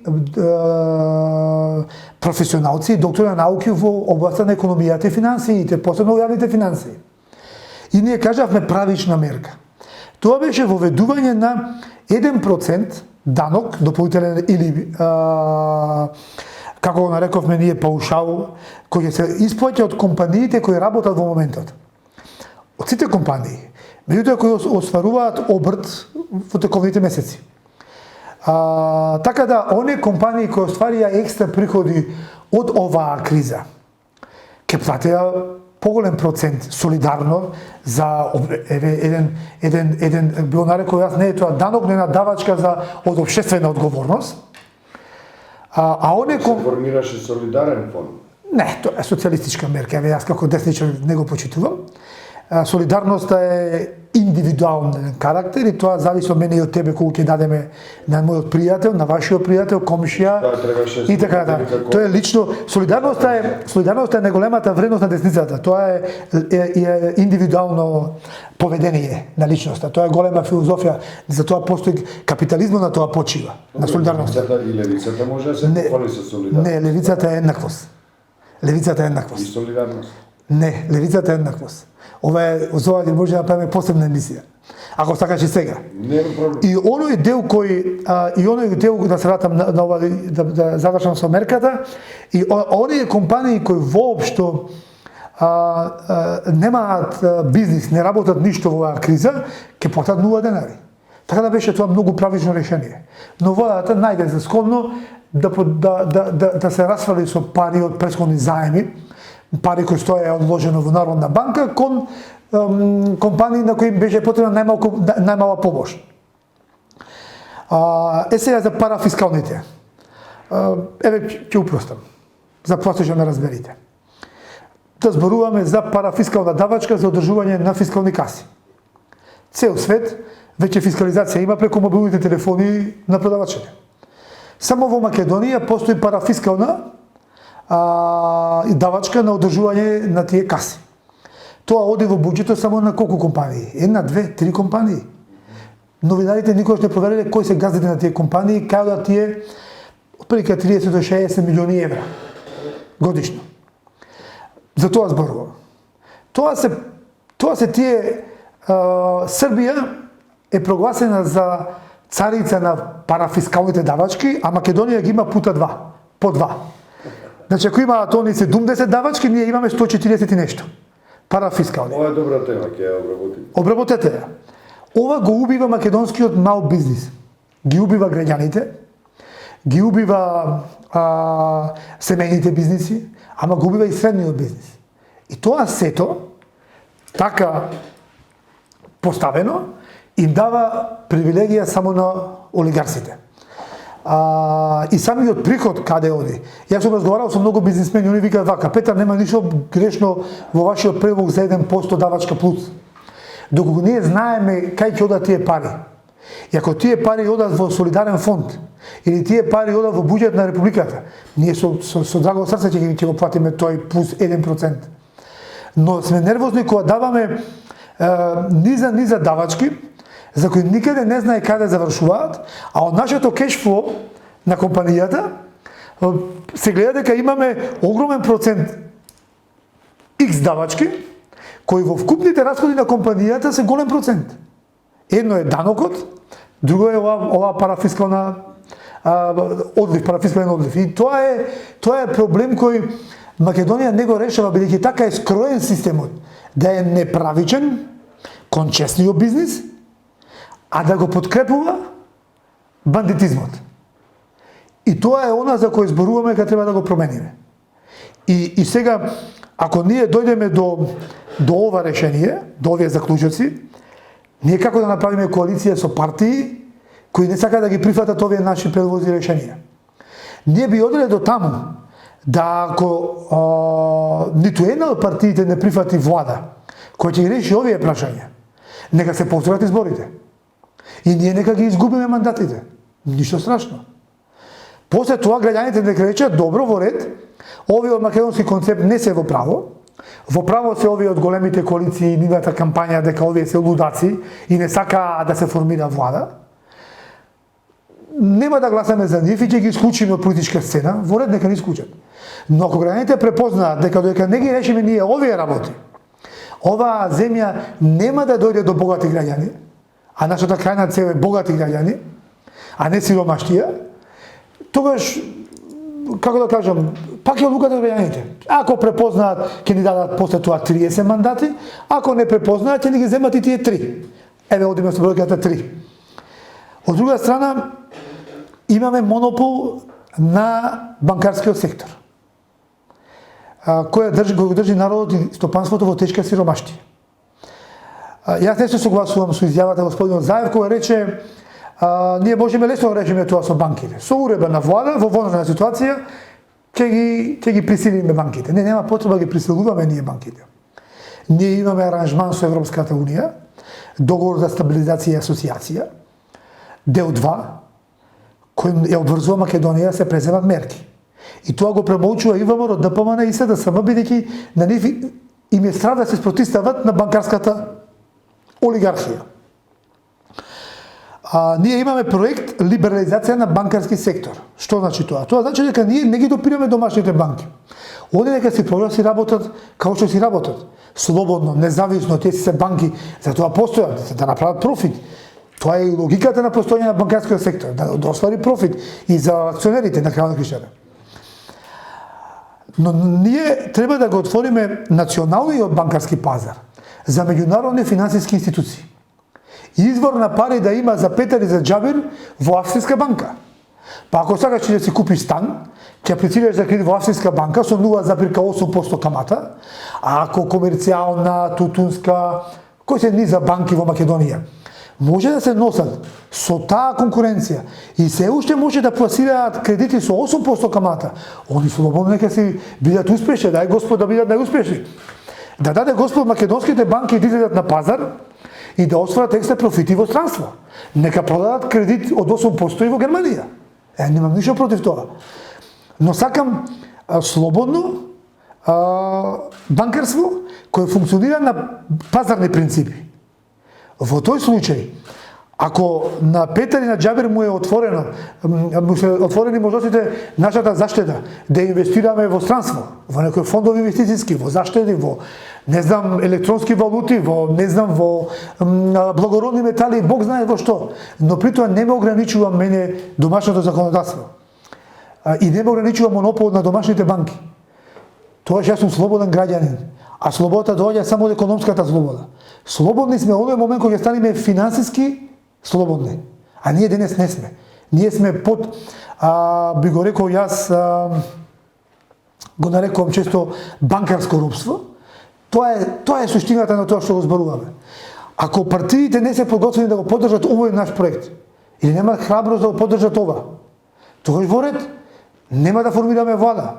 професионалци и доктори на науки во областа на економијата и финансиите, посебно јавните финансии. И ние кажавме правична мерка. Тоа беше воведување на 1% данок, дополнителен или како го нарековме ние паушал, кој ќе се исплаќа од компаниите кои работат во моментот. Од сите компании, меѓутоа кои остваруваат обрт во тековните месеци. Така да, оние компании кои остварија екстра приходи од оваа криза, ќе платеа поголем процент солидарно за еден било нарекол, јас не е тоа данок, не на давачка од општествена одговорност. Се формираше солидарен фонд? Не, тоа е социјалистичка мерка, јас како десничар не го почитувам. солидарноста е индивидуален карактер и тоа зависи од мене и од тебе колку ќе дадеме на мојот пријател, на вашиот пријател, комшија и така натаму. Тоа е лично солидарноста е најголемата вредност на десницата. Тоа е индивидуално поведение на личноста. Тоа е голема филозофија, за тоа постои капитализмот, на тоа почива, на солидарноста. И левицата може да се пофали со солидарност. Не, левицата е еднаквост. Левицата е еднаквост. И солидарност. Не, левицата е еднаквост. Ова е, за ова може да направиме посебна емисија. Ако сакаш и сега. Не е проблем. И оној дел да се вратам на ова, да завршам со мерката, и оние компании кои воопшто немаат бизнис, не работат ништо во оваа криза, ќе платат 0 денари. Така да беше тоа многу правично решение. Но владата најде за складно да се расфали со пари од претходни заеми, пари кои стоја одложено во Народна банка, кон компании на кои беше потребна најмала помош. Сега за парафискалните. Еве, ќе упростам, за простиче ме разберите. Да зборуваме за парафискална давачка за одржување на фискални каси. Цел свет веќе фискализација има преку мобилните телефони на продавачите. Само во Македонија постои парафискална давачка на одржување на тие каси. Тоа оди во буџетот само на колку компании? 1, 2, 3 компании. Новинарите никогаш не провериле кои се газдите на тие компании, кај да тие отприлика 30 до 60 милиони евра годишно. За тоа зборувам. Тоа се тие Србија е прогласена за царица на парафискалните давачки, а Македонија ги има пута 2, по 2. Значи, ако имаат они 70 давачки, ние имаме 140 и нешто. Парафискални. Ова е добра тема, ќе ја обработим. Обработете ја. Ова го убива македонскиот мал бизнис. Ги убива граѓаните, ги убива семејните бизниси, ама го убива и средниот бизнис. И тоа сето, така поставено, им дава привилегија само на олигарсите. И самиот приход каде оди. Јас сум разговарал со многу бизнисмени, они викаат вака: Петар, нема ништо грешно во вашиот предлог за 1% давачка плюс. Доколку ние знаеме кај ќе одат тие пари. И ако тие пари одат во солидарен фонд, или тие пари одат во буџет на Републиката, ние со драго срце ќе го платиме тој плюс 1%. Но сме нервозни кога даваме низа давачки, за кои никаде не знае каде завршуваат, а од нашето кешфло на компанијата се гледа дека имаме огромен процент X давачки, кои во вкупните расходи на компанијата се голем процент. Едно е данокот, друго е ова парафискална одлив, парафискален одлив. И тоа е проблем кој Македонија не го решава, бидејќи така е скроен системот, да е неправичен кон честниот бизнис, а да го подкрепува бандитизмот. И тоа е она за кој зборуваме кога треба да го промениме. И сега, ако ние дојдеме до ова решение, до овие заклучоци, ние како да направиме коалиција со партии кои не сакаат да ги прифатат овие наши предлози и решенија. Ние би оделе до таму да ако ниту една од партиите не прифати влада која ќе ги реши овие прашања, нека се повторат изборите. И ние нека ги изгубиме мандатите. Ништо страшно. После тоа граѓаните нека речат: добро, во ред, овие македонски концепт не се во право. Во право се овие од големите коалиции и нивната кампања дека овие се лудаци и не сакаат да се формира влада. Нема да гласаме за нив и ќе ги исклучиме од политичка сцена, во ред, нека ни исклучат. Но ако граѓаните препознаат дека додека не ги решиме ние овие работи, оваа земја нема да дојде до богати граѓани, а нашата крајна цел е богати граѓани, а не сиромаштија, тогаш, како да кажам, пак ја луката граѓаните. Ако препознаат, ќе ни дадат после тоа 30 мандати, ако не препознаат, ќе ни ги земат и тие 3. Еве, одиме со бројката 3. Од друга страна, имаме монопол на банкарскиот сектор, кој го држи народот и стопанството во тешка сиромаштија. Јас не се согласувам со изјавата господинот Заев кој рече: ние можеме лесно да решиме тоа со банките. Со уредба на влада во воножна ситуација ќе ги присилиме банките. Не, нема потреба да ги присилуваме ние банките. Ние имаме аранжман со Европската Унија, договор за стабилизација и асоциација, дел 2, кој ја обврзува Македонија се преземат мерки. И тоа го премолчува и ВМРО, ДПМН и СДСМ, бидејќи на нив им е страв да се спротивстават на банкарската олигархија. Ние имаме проект либерализација на банкарски сектор. Што значи тоа? Тоа значи дека ние не ги допираме домашните банки. Они нека си продолжат си работат како што си работат. Слободно, независно, тие си се банки, за тоа постојат, да направат профит. Тоа е и логиката на постојање на банкарскиот сектор, да оствари профит и за акционерите на крајот на кришата. Но ние треба да го отвориме националниот банкарски пазар за меѓународни финансиски институции. Извор на пари да има за Петар и за Џабир во австрийска банка. Па ако сакаш да си купиш стан, ќе аплицираш за кредит во австрийска банка со 0,8% камата, а ако комерцијална, тутунска, кои се низа банки во Македонија, може да се носат со таа конкуренција и се уште може да пласираат кредити со 8% камата. Они слободно нека си бидат успешни, дај Господ да бидат најуспешни. Да даде Господ македонските банки да излезат на пазар и да остварат екстра профити во странство. Нека продадат кредит од 8% и во Германија. Немам ништо против тоа. Но сакам слободно банкарство кое функционира на пазарни принципи. Во тој случај, ако на Петар и на Џабир му е отворено, му се отворени можностите нашата заштеда да инвестираме во странство, во некои фондови инвестициски, во заштеди, во не знам електронски валути, во не знам во благородни метали, Бог знае во што, но при тоа не ме ограничува мене домашното законодавство. И не ме ограничува монопол на домашните банки. Тоа што јас сум слободен граѓанин, а слободата доаѓа само од економската слобода. Слободни сме оној момент кога ќе станеме финансиски слободни, а ние денес не сме. Ние сме под, би го рекол јас, го нарекувам често банкарско робство. Тоа е суштината на тоа што го зборуваме. Ако партиите не се подготвени да го поддржат овој наш проект, или немаат храброст да го поддржат ова, тогаш во ред нема да формираме влада.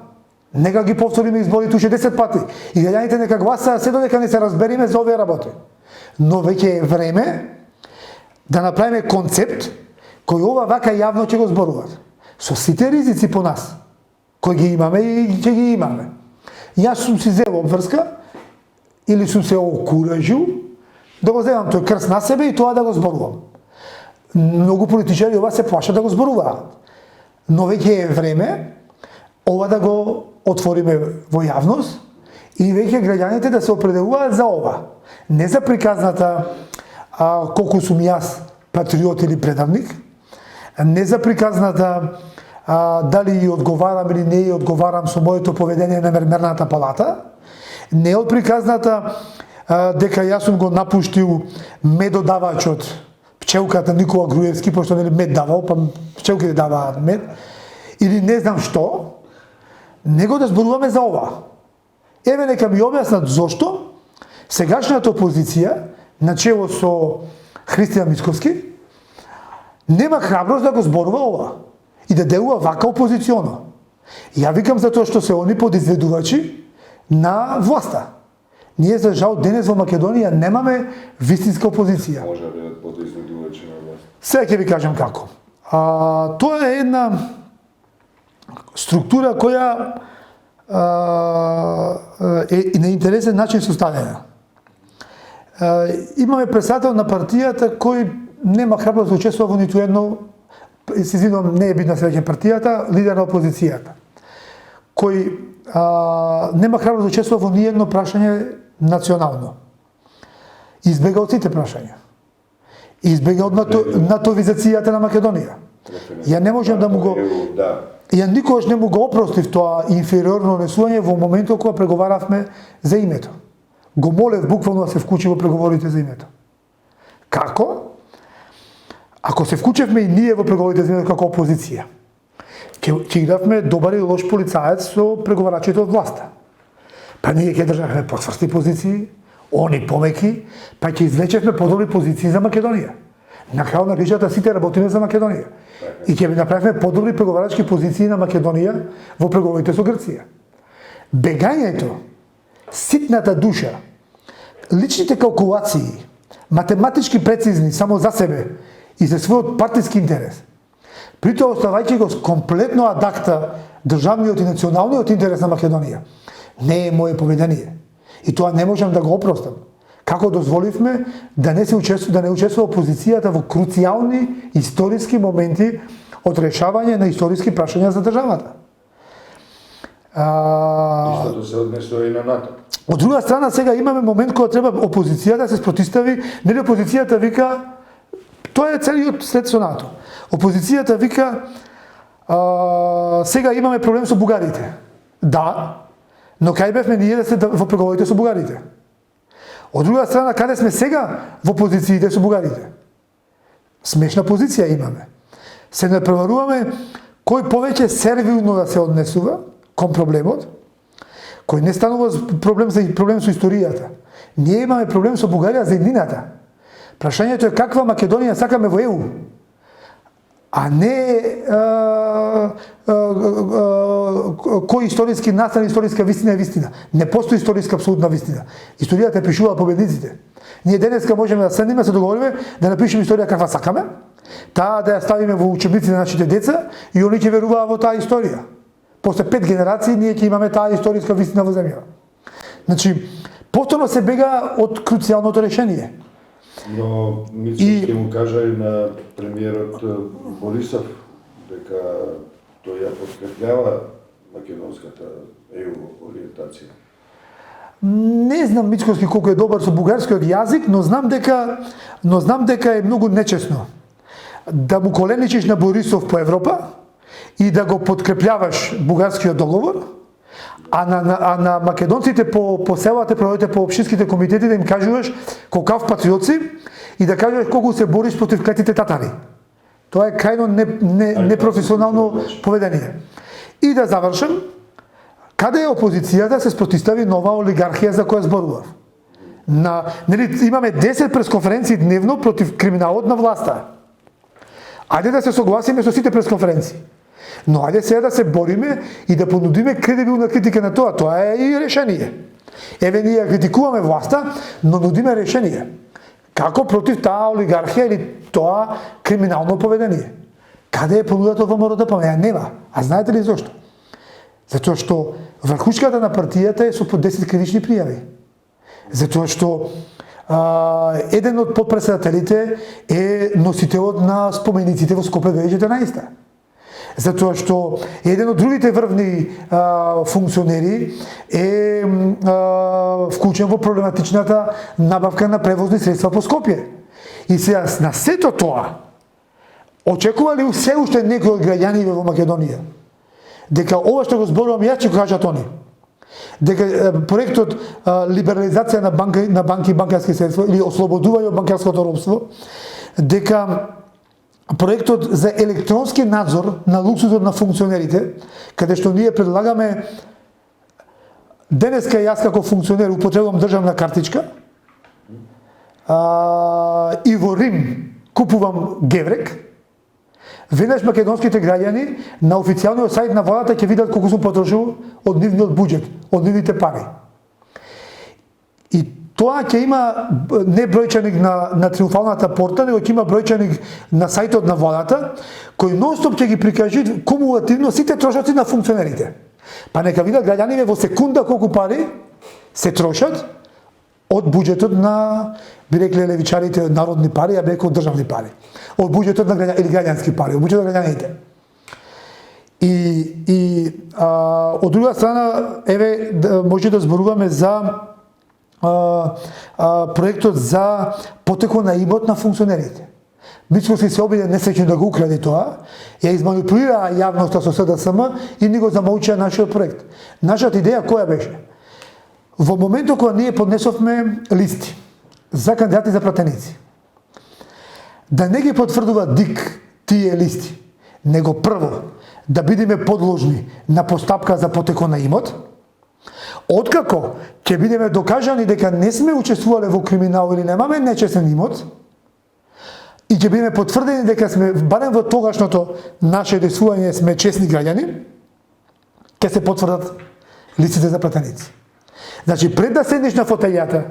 Нека ги повториме изборите уште 10 пати и граѓаните нека гласаат се додека не се разбериме за овие работи. Но веќе е време да направиме концепт кој ова вака јавно ќе го зборуваат. Со сите ризици по нас, кои ги имаме и ќе ги имаме. Јас сум си зел обврска или сум се окуражил да го земам тој крст на себе и тоа да го зборувам. Многу политичари ова се плашат да го зборуваат. Но веќе е време ова да го отвориме во јавност и веќе граѓаните да се определуваат за ова. Не за приказната колку сум јас патриот или предавник, не за приказната дали ја одговарам или не ја одговарам со моето поведение на Мерната палата, не од приказната дека јас сум го напуштил медодавачот, пчелката Никола Груевски, пошто нели мед давал, па пчелките даваат мед, или не знам што, него да зборуваме за ова. Еве нека ми објаснат зошто сегашната опозиција, начело со Христијан Мицковски, нема храброст да го зборува ова и да делува вака опозиционо. Ја викам затоа што се они подизведувачи на власта. Ние за жал денес во Македонија немаме вистинска опозиција. Може да бидат подизведувачи на власт. Сега ќе ви кажам како. Тоа е една структура која е на интересен начин составена. Имаме председател на партијата кој нема храброст да учествува во ниту едно, се извинувам, не е битна среќа партијата, лидер на опозицијата, кој нема храброст да учествува во ниедно прашање национално. Избега од сите прашања. Избега од натовизацијата на Македонија. Ја не можам да му го... Ја никогаш не му го опростив тоа инфериорно однесување во моментот кога преговаравме за името. Го молев буквално да се вклучи во преговорите за името. Како? Ако се вклучевме и ние во преговорите за името како опозиција, ќе игравме добар и лош полицаец со преговарачите од власта. Па ние ќе државме почврсти позиции, они помеки, па ќе извлечевме подобри позиции за Македонија. На крајот на кришата сите работиме за Македонија. И ќе направиме подобри преговарачки позиции на Македонија во преговорите со Грција. Бегањето, ситната душа личните калкулации, математички прецизни само за себе и за својот партиски интерес, при тоа оставајќи го комплетно адакта државниот и националниот интерес на Македонија, не е моје поведение. И тоа не можам да го опростам. Како дозволивме да не учествува опозицијата во круцијални историски моменти од решавање на историски прашања за државата. Истото се однесува и на НАТО. Од друга страна, сега имаме момент кога треба опозицијата да се спротистави, нели опозицијата вика, тоа е целиот след со НАТО. Опозицијата вика, сега имаме проблем со бугарите. Да, но кај бевме ние да се во преговорите со бугарите? Од друга страна, каде сме сега во позициите со бугарите? Смешна позиција имаме. Се напреваруваме кој повеќе сервилно да се однесува кон проблемот, кој не станува проблем со историјата. Ние имаме проблем со Бугарија за еднината. Прашањето е каква Македонија сакаме во ЕУ, а не кој историски настан, историска вистина е вистина. Не постои историска апсолутна вистина. Историјата е пишува победниците. Ние денеска можеме да седнеме, се договориме да напишеме историја каква сакаме, таа да ја ставиме во учебници на нашите деца и они ќе веруваат во таа историја. После 5 генерации ние ќе имаме таа историска вистина во земјава. Значи, повторно се бега од круцијалното решение. Но Мицовски му кажа и на премиерот Борисов дека тој ја подкреплява македонската ЕУ ориентација. Не знам Мицковски колку е добар со бугарскиот јазик, но знам дека е многу нечесно да му коленичиш на Борисов по Европа и да го подкрепljаваш бугарскиот договор, а на македонците по селата, по општинските комитети да им кажуваш колкав патриотци и да кажуваш колку се бориш против клетите татари. Тоа е крајно непрофесионално поведение. И да завршам, каде е опозицијата се спротистави нова олигархија за која зборував. Имаме 10 пресконференции дневно против криминалот на власта. Ајде да се согласиме со сите пресконференции. Но ајде сега да се бориме и да понудиме кредибилна критика на тоа. Тоа е и решение. Еве ние критикуваме власта, но нудиме решение. Како против таа олигархија или тоа криминално поведение? Каде е понудата од ВМРО-ДПМНЕ? Ја нема. А знаете ли зошто? Затоа што врхушката на партијата е со по 10 кривични пријави. Затоа што еден од подпредседателите е носителот на спомениците во Скопје 2014. Затоа што еден од другите врвни функционери е вклучен во проблематичната набавка на превозни средства по Скопје. И сега на сето тоа, очекува ли се уште некој од граѓаните во Македонија дека ова што го зборувам јас ќе го кажат они? Дека проектот либерализација на банки и банкарски средства или ослободување од банкарското робство, дека проектот за електронски надзор на луксузот на функционерите, каде што ние предлагаме денеска јас како функционер употребувам државна картичка и во Рим купувам геврек, веднаш македонските граѓани на официјалниот сајт на владата ќе видат колку сум потрошил од нивниот буџет, од нивните пари. И тоа ќе има не бројчаник на триумфалната порта, него ќе има бројчаник на сајтот на владата, кој нонстоп ќе ги прикажи кумулативно сите трошоци на функционерите. Па нека видат граѓаните во секунда колку пари се трошат од буџетот на, би рекле левичарите, народни пари, а беко државни пари. Од буџетот на или граѓански пари, од буџетот на граѓаните. И од друга страна, еве, може да зборуваме за проектот за потекло на имот на функционерите. Мицковски се обиде несреќно да го украде тоа, ја изманипулира јавноста со СДСМ и ни го замолчија нашиот проект. Нашата идеја која беше? Во моментот кога ние поднесовме листи за кандидати за пратеници, да не ги потврдува ДИК тие листи, него прво да бидеме подложни на постапка за потекло на имот, откако ќе бидеме докажани дека не сме учествувале во криминал или немаме нечестен имот, и ќе бидеме потврдени дека сме, барем во тогашното наше действување, сме честни граѓани, ќе се потврдат листите за пратеници. Значи, пред да седнеш на фотејата,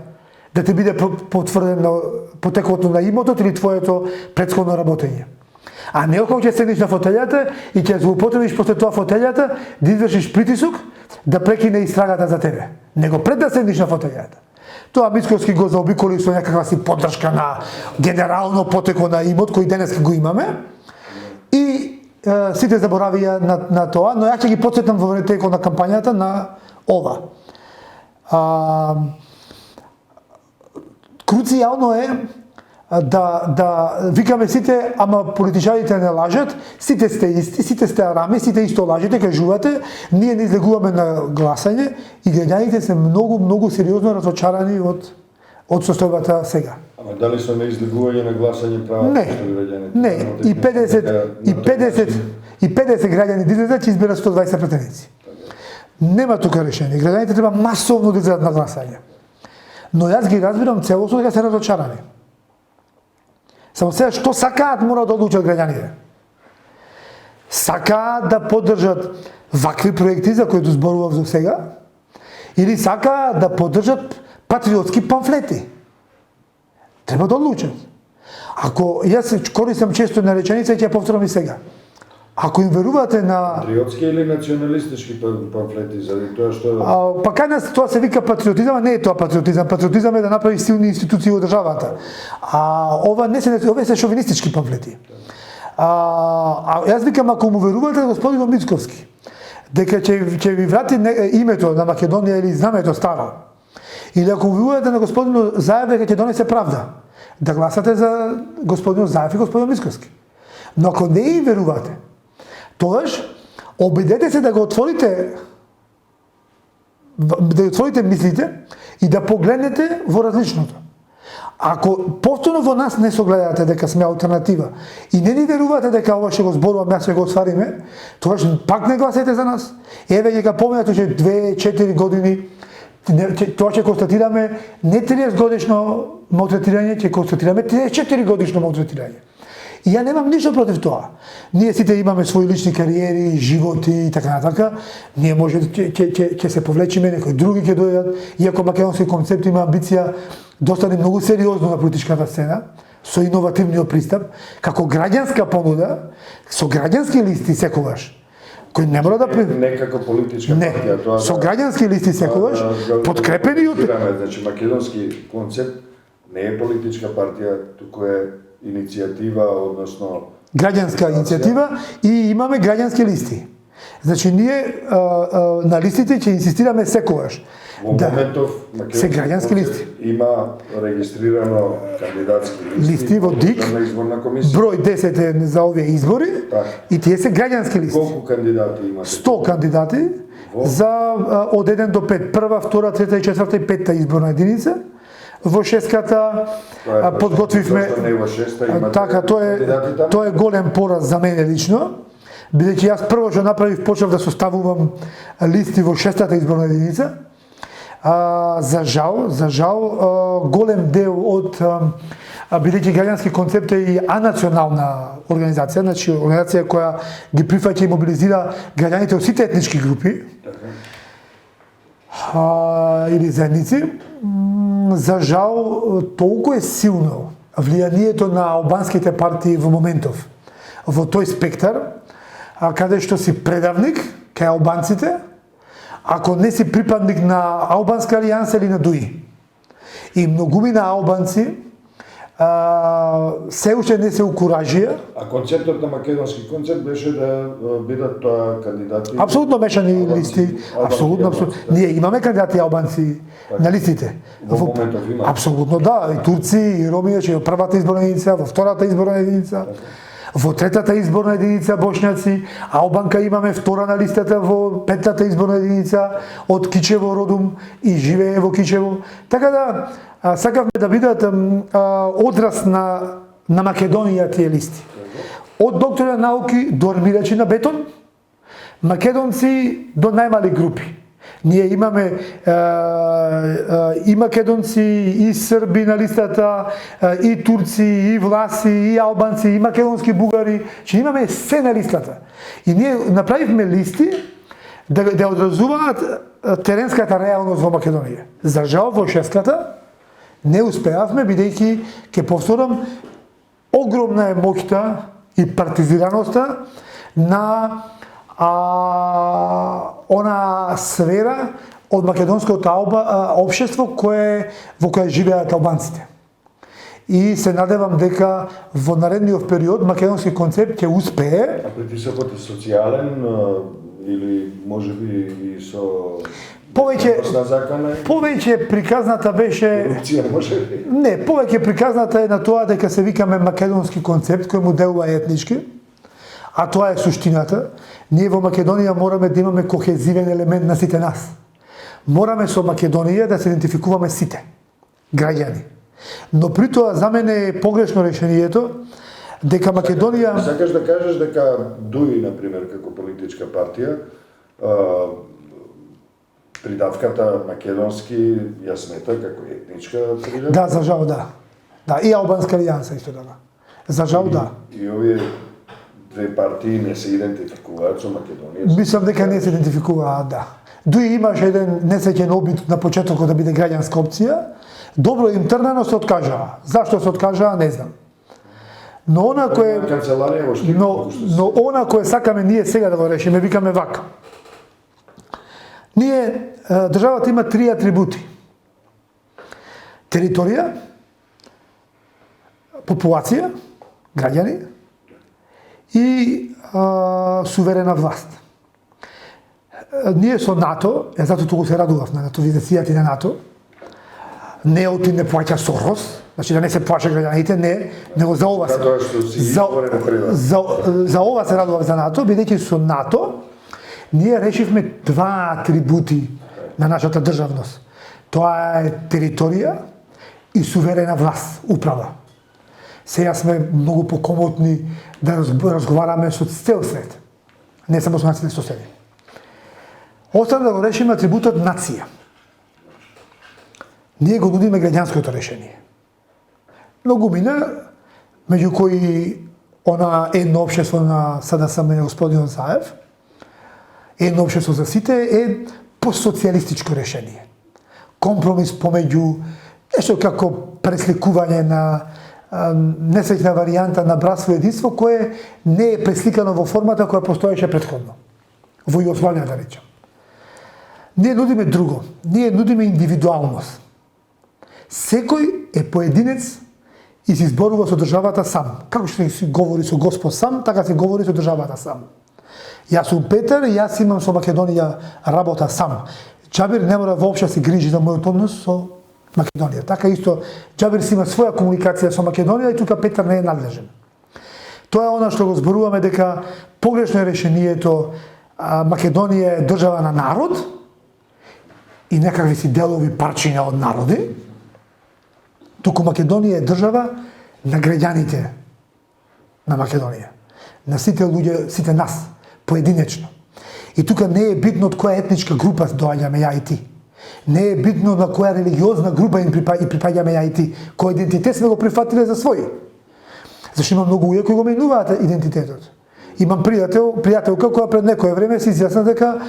да ти биде потврдено потеклото на имотот или твоето претходно работење. А не ако ќе седнеш на фотелјата и ќе злоупотребиш после тоа фотелјата да извршиш притисок да прекине истрагата за тебе. Него пред да седнеш на фотелјата. Тоа Мицковски го заобиколи со некаква си поддршка на генерално потекло на имот кој денес го имаме и сите заборавија на тоа, но ја ќе ги потсетам во текот на кампањата на ова. Круцијално е да викаме сите, ама политичарите не лажат, сите сте исти, сите сте арами, сите исто лажете, кажувате, ние не излегуваме на гласање и граѓаните се многу сериозно разочарани од состојбата сега. Ама дали со неизлегување на гласање прават граѓаните? Не, и 50 граѓани да излезат ќе изберат 120 претеници. Нема тука решение. Граѓаните треба масовно да излезат на гласање. Но јас ги разбирам целосно дека се разочарани. Само сега што сакаат мора да одлучат граѓаните. Сакаат да поддржат вакви проекти за кои зборував за сега или сакаат да поддржат патриотски памфлети. Треба да одлучат. Ако јас користам често на реченица и ќе повторам и сега. Ако им верувате на патриотски или националистички памфлети заради тоа што па кај нас тоа се вика патриотизам, а не е тоа патриотизам. Патриотизам е да направи силни институции во државата. А ова не се ова се шовинистички памфлети. Јас викам ако му верувате господин Мицковски дека ќе ви врати името на Македонија или знамето старо. Или ако му верувате на господин Заев дека ќе донесе правда, да гласате за господин Заев и господин Мицковски. Но ако не им верувате, тогаш обидете се да го отворите мислите и да погледнете во различното. Ако повторно во нас не согледате дека сме алтернатива и не ни верувате дека ова ќе го зборувам јас ќе го оствариме, тогаш пак не гласете за нас. Еве ќе го поминат уште 2-4 години тоа ќе констатираме не 30 годишно малтретирање, ќе констатираме 34 годишно малтретирање. И ја немам ништо против тоа. Ние сите имаме своји лични кариери, животи и така натака. Ние може ќе се повлечиме, некои други ќе дојдат, иако македонски концепт има амбиција да остане многу сериозно на политичката сцена, со иновативниот пристап, како граѓанска понуда, со граѓански листи секогаш. Кој не мора да не како политичка партија, тоа со граѓански листи секогаш подкрепени од значи македонски концепт не е политичка партија, туку е иницијатива, односно граѓанска иницијатива и имаме граѓански листи. Значи ние на листите ќе инсистираме секогаш. Во моментов се граѓански листи. Има регистрирано кандидатски листи во ДИК, на изборна комисија. Број 10 е за овие избори и тие се граѓански листи. Колку кандидати имате? 100 кандидати за од 1 до 5, прва, втора, трета и четврта и петта изборна единица. Во шеската подготвивме така тоа е голем пораз за мене лично, бидејќи јас прво што направив почнав да составувам листи во шестата изборна единица. За жал голем дел од бидејќи граѓански концепт е и анационална организација, значи организација која ги прифаќа и мобилизира граѓаните од сите етнички групи или заедници. За жал, толку е силно влијанието на албанските партии во моментов во тој спектар, каде што си предавник кај албанците, ако не си припадник на албанска алијанса или на ДУИ. И многумина албанци се уште не се укуражија. А концептот на македонски концепт беше да бидат тоа кандидати. Апсолутно мешани листи, апсолутно. Ние имаме кандидати албанци на листите. Во моментов има. Апсолутно да, и турци, и роми, че во првата изборна единица, во втората изборна единица. Во третата изборна единица бошњаци, албанка имаме втора на листата во петтата изборна единица од Кичево родум и живее во Кичево. Така да сакавме да бидат одраз на Македонија тие листи. Од доктори на науки до армирачи на бетон, македонци до најмали групи. Ние имаме и македонци, и срби на листата, и турци, и власи, и албанци, и македонски бугари, че имаме се на листата. И ние направивме листи да одразуваат теренската реалност во Македонија. За жал во шеската Не успеавме, бидејќи, ќе повторам, огромна е моќта и партизираноста на она сфера од македонското општество во кое живеат албанците. И се надевам дека во наредниот период македонски концепт ќе успее. А притисокот е социјален или можеби и со повеќе приказната беше корупција, можеби? Не, повеќе приказната е на тоа дека се викаме македонски концепт кој му делува етнички, а тоа е суштината. Ние во Македонија мораме да имаме кохезивен елемент на сите нас. Мораме со Македонија да се идентификуваме сите граѓани. Но при тоа за мене е погрешно решението дека Македонија... Сакаш да кажеш дека ДУИ, например, како политичка партија, придавката македонски ја смета како етничка придавка? Да, за жал да. Да, и албанска алијанса исто така. За жал да. И овие две партии не се идентификуваат со Македонија? Мислам дека не се идентификуваат, да. ДУИ имаше еден несреќен обид на почетокот да биде граѓанска опција. Добро им трнано се откажаа. Зашто се откажаа, не знам. Но она кое но она кое сакаме ние сега да го решиме, викаме вака. Ние државата има 3 атрибути. Територија, популација, граѓани и суверена власт. Ние со НАТО, затоа туку се радував на натовизацијата на НАТО, не оти не плаќа Сорос, значи да не се плаќа граѓаните, не, него за ова се за ова се радував за НАТО, бидејќи со НАТО ние решивме 2 атрибути на нашата државност. Тоа е територија и суверена власт, управа. Сега сме многу покомотни да разговараме со цел свет, не само со нашите соседи. Остана да го решиме атрибутот нација. Ние го нудиме граѓанското решение. Многу мина, меѓу кои она едно општество на СДСМ на господин Заев, едно општество за сите е постсоцијалистичко решение. Компромис помеѓу нешто како пресликување на несреќна варијанта на братство и единство кое не е пресликано во формата која постоеше претходно. Во Југославија, да речем. Ние нудиме друго. Ние нудиме индивидуалност. Секој е поединец и се изборува со државата сам. Како што се говори со Господ сам, така се говори со државата сам. Јас сум Петар и јас имам со Македонија работа сам. Џабир не мора воопшто се грижи за мојот однос со Македонија. Така исто Џабир си има своја комуникација со Македонија и тука Петар не е надлежен. Тоа е она што го зборуваме дека погрешно е решението Македонија е држава на народ и некакви си делови парчиња од народи. Туку Македонија е држава на граѓаните на Македонија. На сите луѓе, сите нас, поединечно. И тука не е битно од која етничка група доаѓаме ја и ти. Не е битно на која религиозна група им припаѓаме ја и ти. Кој идентитет сме го прифатиле за свој. Зашто има многу луѓе кои го менуваат идентитетот. Имам пријателка која пред некое време се изјасна дека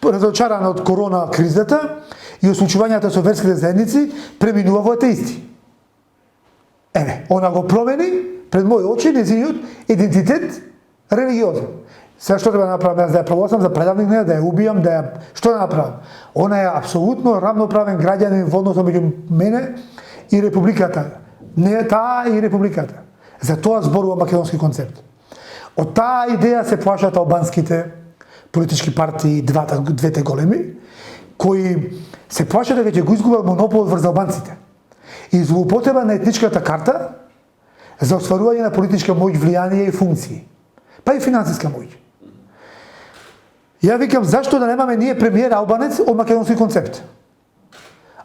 разочарана од корона кризата и од случувањата со верските заедници преминува во атеисти. Еве, она го промени пред мои очи нејзиниот идентитет религиозен. Сега што треба да направам? Јас да ја прогласам за предавник, не да ја убијам, да ја што да направам? Она е апсолутно рамноправен граѓанин во односот меѓу мене и републиката. Не е таа и републиката. За тоа зборува македонски концепт. Од таа идеја се плашат албанските политички партии, двете големи, кои се плашат дека ќе го изгубат монополот врз албанците. И злоупотреба на етничката карта за остварување на политичка моќ, влијание и функции. Па и финансиска моќ. Ја викам, зашто да немаме ние премиер албанец од македонски концепт?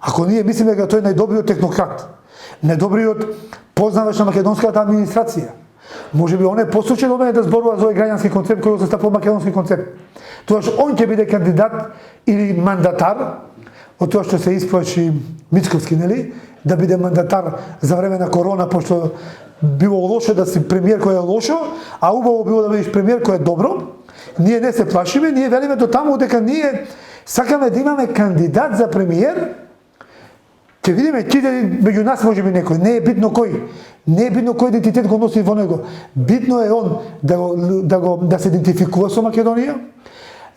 Ако ние мислиме дека тој е најдобриот технократ, најдобриот познавач на македонската администрација, може би он е послушен од мене да зборува за овој граѓански концепт кој го застапува македонски концепт. Тоа што он ќе биде кандидат или мандатар, од тоа што се исплаши Мицковски, нели, да биде мандатар за време на корона, пошто било лошо да си премиер кој е лошо, а убаво било да бидеш премиер кој е добро. Ние не се плашиме, ние велиме до таму дека ние сакаме да имаме кандидат за премиер Ќе видиме киде меѓу нас можеби некој, не е битно кој. Не е битно кој идентитет го носи во него. Битно е он да се идентификува со Македонија,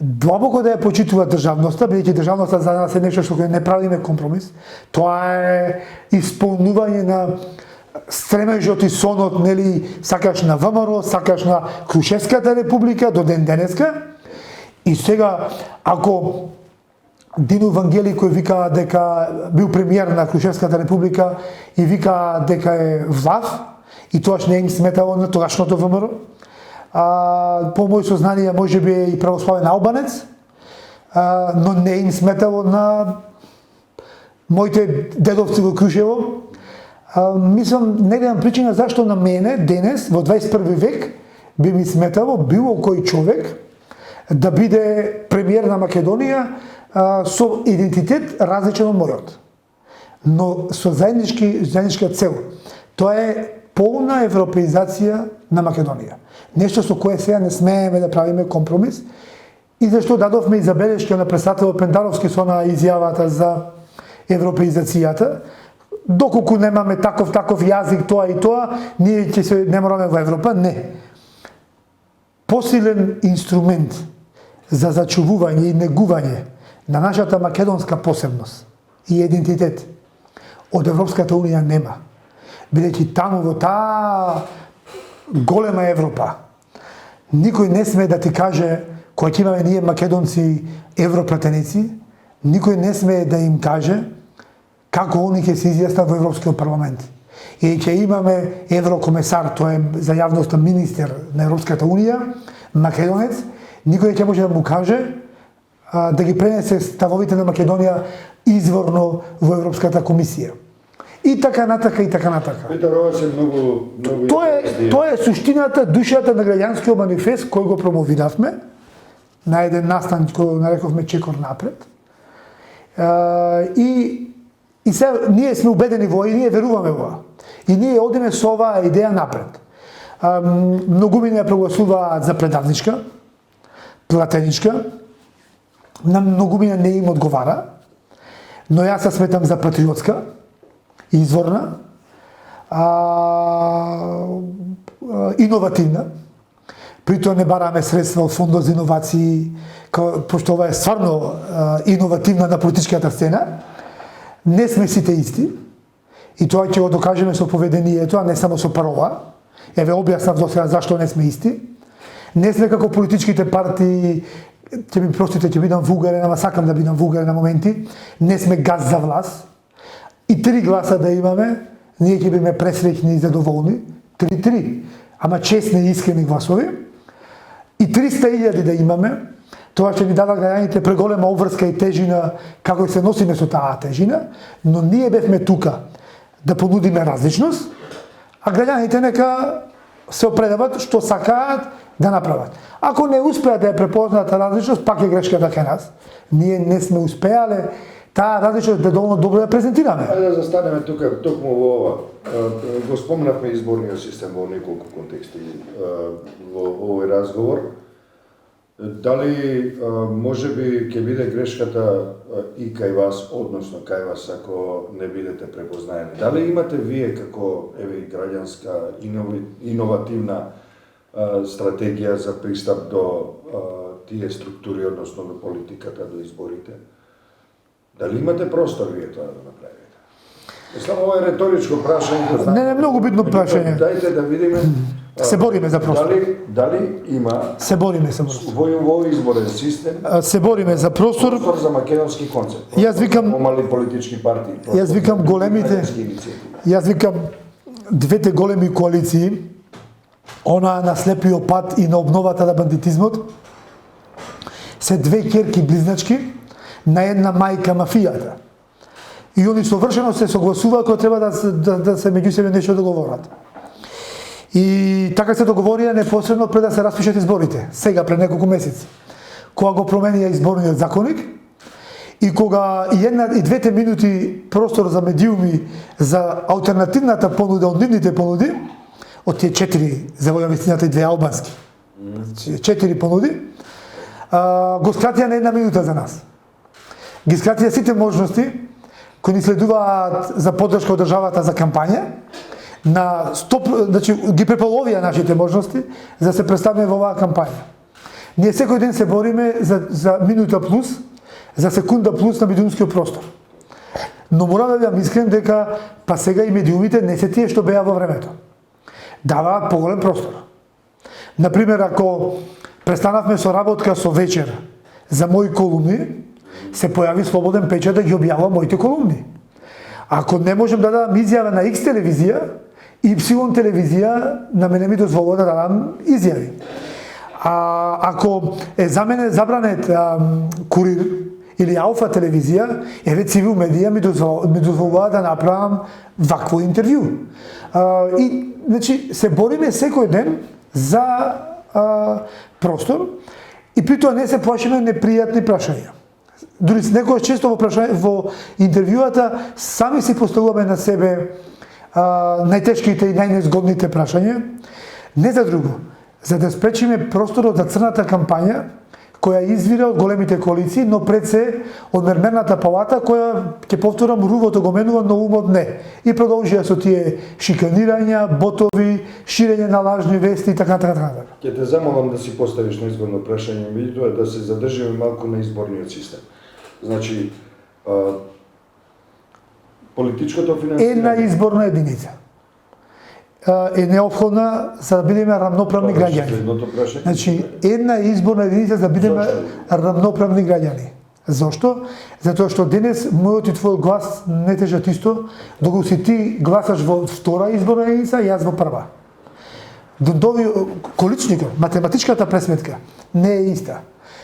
длабоко да ја почитува државноста, бидејќи државноста за нас е нешто што не правиме компромис. Тоа е исполнување на стремежот и сонот, нели, сакаш на ВМРО, сакаш на Крушевската република до ден денеска. И сега, ако Дину Вангели кој вика дека бил премиер на Крушевската република и вика дека е влав, и тоаш не им сметало на тогашното ВМРО, по мој сознание можеби е и православен албанец, но не им сметало на моите дедовци во Крушево. Мислам, не гледам причина зашто на мене денес, во 21 век, би ми сметало било кој човек да биде премиер на Македонија со идентитет различен од мојот, но со заедничка цел. Тоа е полна европеизација на Македонија. Нешто со кое сега не смееме да правиме компромис и зашто дадовме и забелешка на председателот Пендаровски со на изјавата за европеизацијата. Доколку немаме таков јазик, тоа и тоа, ние ќе се не мораме во Европа, не. Посилен инструмент за зачувување и негување на нашата македонска посебност и идентитет од Европската Унија нема. Бидејќи таму во таа голема Европа никој не сме да ти каже, кој ќе имаме ние македонци европратеници, никој не сме да им каже како они ќе се изјаснат во Европскиот парламент. И ќе имаме еврокомесар, тоа е за јавноста министер на Европската Унија, македонец, никој ќе може да му каже да ги пренесе ставовите на Македонија изворно во Европската комисија. И така натака, и така натака. Петар, ова се многу Тоа е суштината, душата на граѓанскиот манифест кој го промовиравме на еден настан кој нарековме Чекор напред. И се ние сме убедени во и ние веруваме во. И ние одиме со оваа идеја напред. Многумина ја прогласуваат за предавничка, платеничка, на многумина не им одговара, но јас се сметам за патриотска, изворна, иновативна. При тоа не бараме средства од фондот за иновации, пошто ова е стварно иновативна на политичката сцена. Не сме сите исти, и тоа ќе го докажеме со поведението, а не само со парола. Еве објаснав до сега зашто не сме исти. Не сме како политичките партии, ќе ми простите, ќе бидам вулгарен, ама сакам да бидам вулгарен на моменти. Не сме газ за власт. И 3 гласа да имаме, ние ќе биме пресреќни и задоволни. 3-3. Ама честни и искрени гласови. И 300.000 да имаме, тоа ќе ни дава граѓаните преголема обврска и тежина, како се носиме со таа тежина, но ние бевме тука да понудиме различност, а граѓаните нека се определат што сакаат да направат. Ако не успеат да ја препознаат различност, пак е грешката кај нас. Ние не сме успеале таа различност да доволно добро да презентираме. Ајде да застанеме тука, токму во ова. Го спомнавме изборниот систем во неколку контексти во овој разговор. Дали можеби ќе биде грешката и кај вас, односно кај вас, ако не бидете препознаени? Дали имате вие како граѓанска иновативна стратегија за пристап до тие структури, односно до политиката, до изборите? Дали имате простор вие тоа да направите? Само ова е реторичко прашање. Не, многу битно прашање. Дајте да видиме. Се бориме за простор. Дали има Се бориме за простор. во изборен систем се бориме за простор за македонски концепт. Јас викам помали политички партии. Јас викам големите. Јас викам двете големи коалиции, она на слепиот пат и на обновата на бандитизмот, се две ќерки близначки на една мајка мафијата. И они совршено се согласуваат кога треба да се меѓу себе нешто договорат. И така се договорија непосредно пред да се распишат изборите, сега пред неколку месеци. Кога го променија изборниот законник и кога и двете минути простор за медиуми за алтернативната понуда од нивните понуди, од тие 4 за во вистината и 2 албански. 4 понуди го скратија на 1 минута за нас. Ги скратија сите можности кои ни следуваат за поддршка од државата за кампања, на стоп, значи ги преполовија нашите можности за да се представиме во оваа кампања. Ние секој ден се бориме за минута плюс, за секунда плюс на медиумскиот простор. Но морам да бидам искрен дека па сега и медиумите не се тие што беа во времето. Даваат поголем простор. Например, ако престанавме со работка со вечер за мои колумни, се појави слободен печат да ги објавам моите колумни. Ако не можем да дадам изјава на X телевизија, Y телевизија на мене ми дозволува да дадам изјави. Ако е за мене забранет Курир или Алфа телевизија, еве Цивил медија ми дозволува да направам вакво интервју. И значи се бориме секој ден за простор и при тоа не се плашиме непријатни прашања. Дури некој често во интервјуата сами си поставуваме на себе најтешките и најнезгодните прашања, не за друго, за да спречиме просторот за црната кампања која извира од големите коалиции, но пред се од мермерната палата која, ќе повторам, рувото го менува, но умот не. И продолжија со тие шиканирања, ботови, ширење на лажни вести и така. Ќе те замолам да си поставиш на изборно прашање, меѓутоа да се задржиме малку на изборниот систем. Значи, политичкото финансирање... Една изборна единица е неопходна за да бидеме рамноправни граѓани. Значи, една изборна единица за да бидеме рамноправни граѓани. Зошто? Затоа што денес мојот и твојот глас не тежат исто, доколку си ти гласаш во втора изборна единица, јас во прва. Количникот, математичката пресметка не е иста.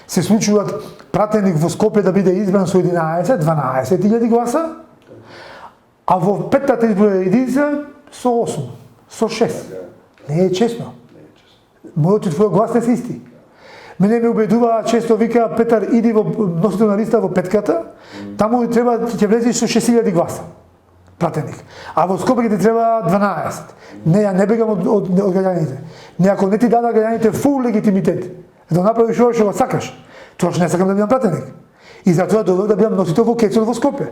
Се случуваат пратеник во Скопје да биде избран со 11-12 гласа, а во петтата изборна единица со 8, со 6. Не е честно. Мојот и твојот глас не се исти. Мене ме убедува, често вика Петар, иди во носител на листа во петката, таму треба ќе влезеш со 6000 гласа пратеник. А во Скопје ти треба 12. Не, ја не бегам од граѓаните. Не, ако не ти дада граѓаните фул легитимитет, да направиш ова што го сакаш, тоа што не сакам да бидам пратеник. И затоа довел да бидам носител во Кецот во Скопје.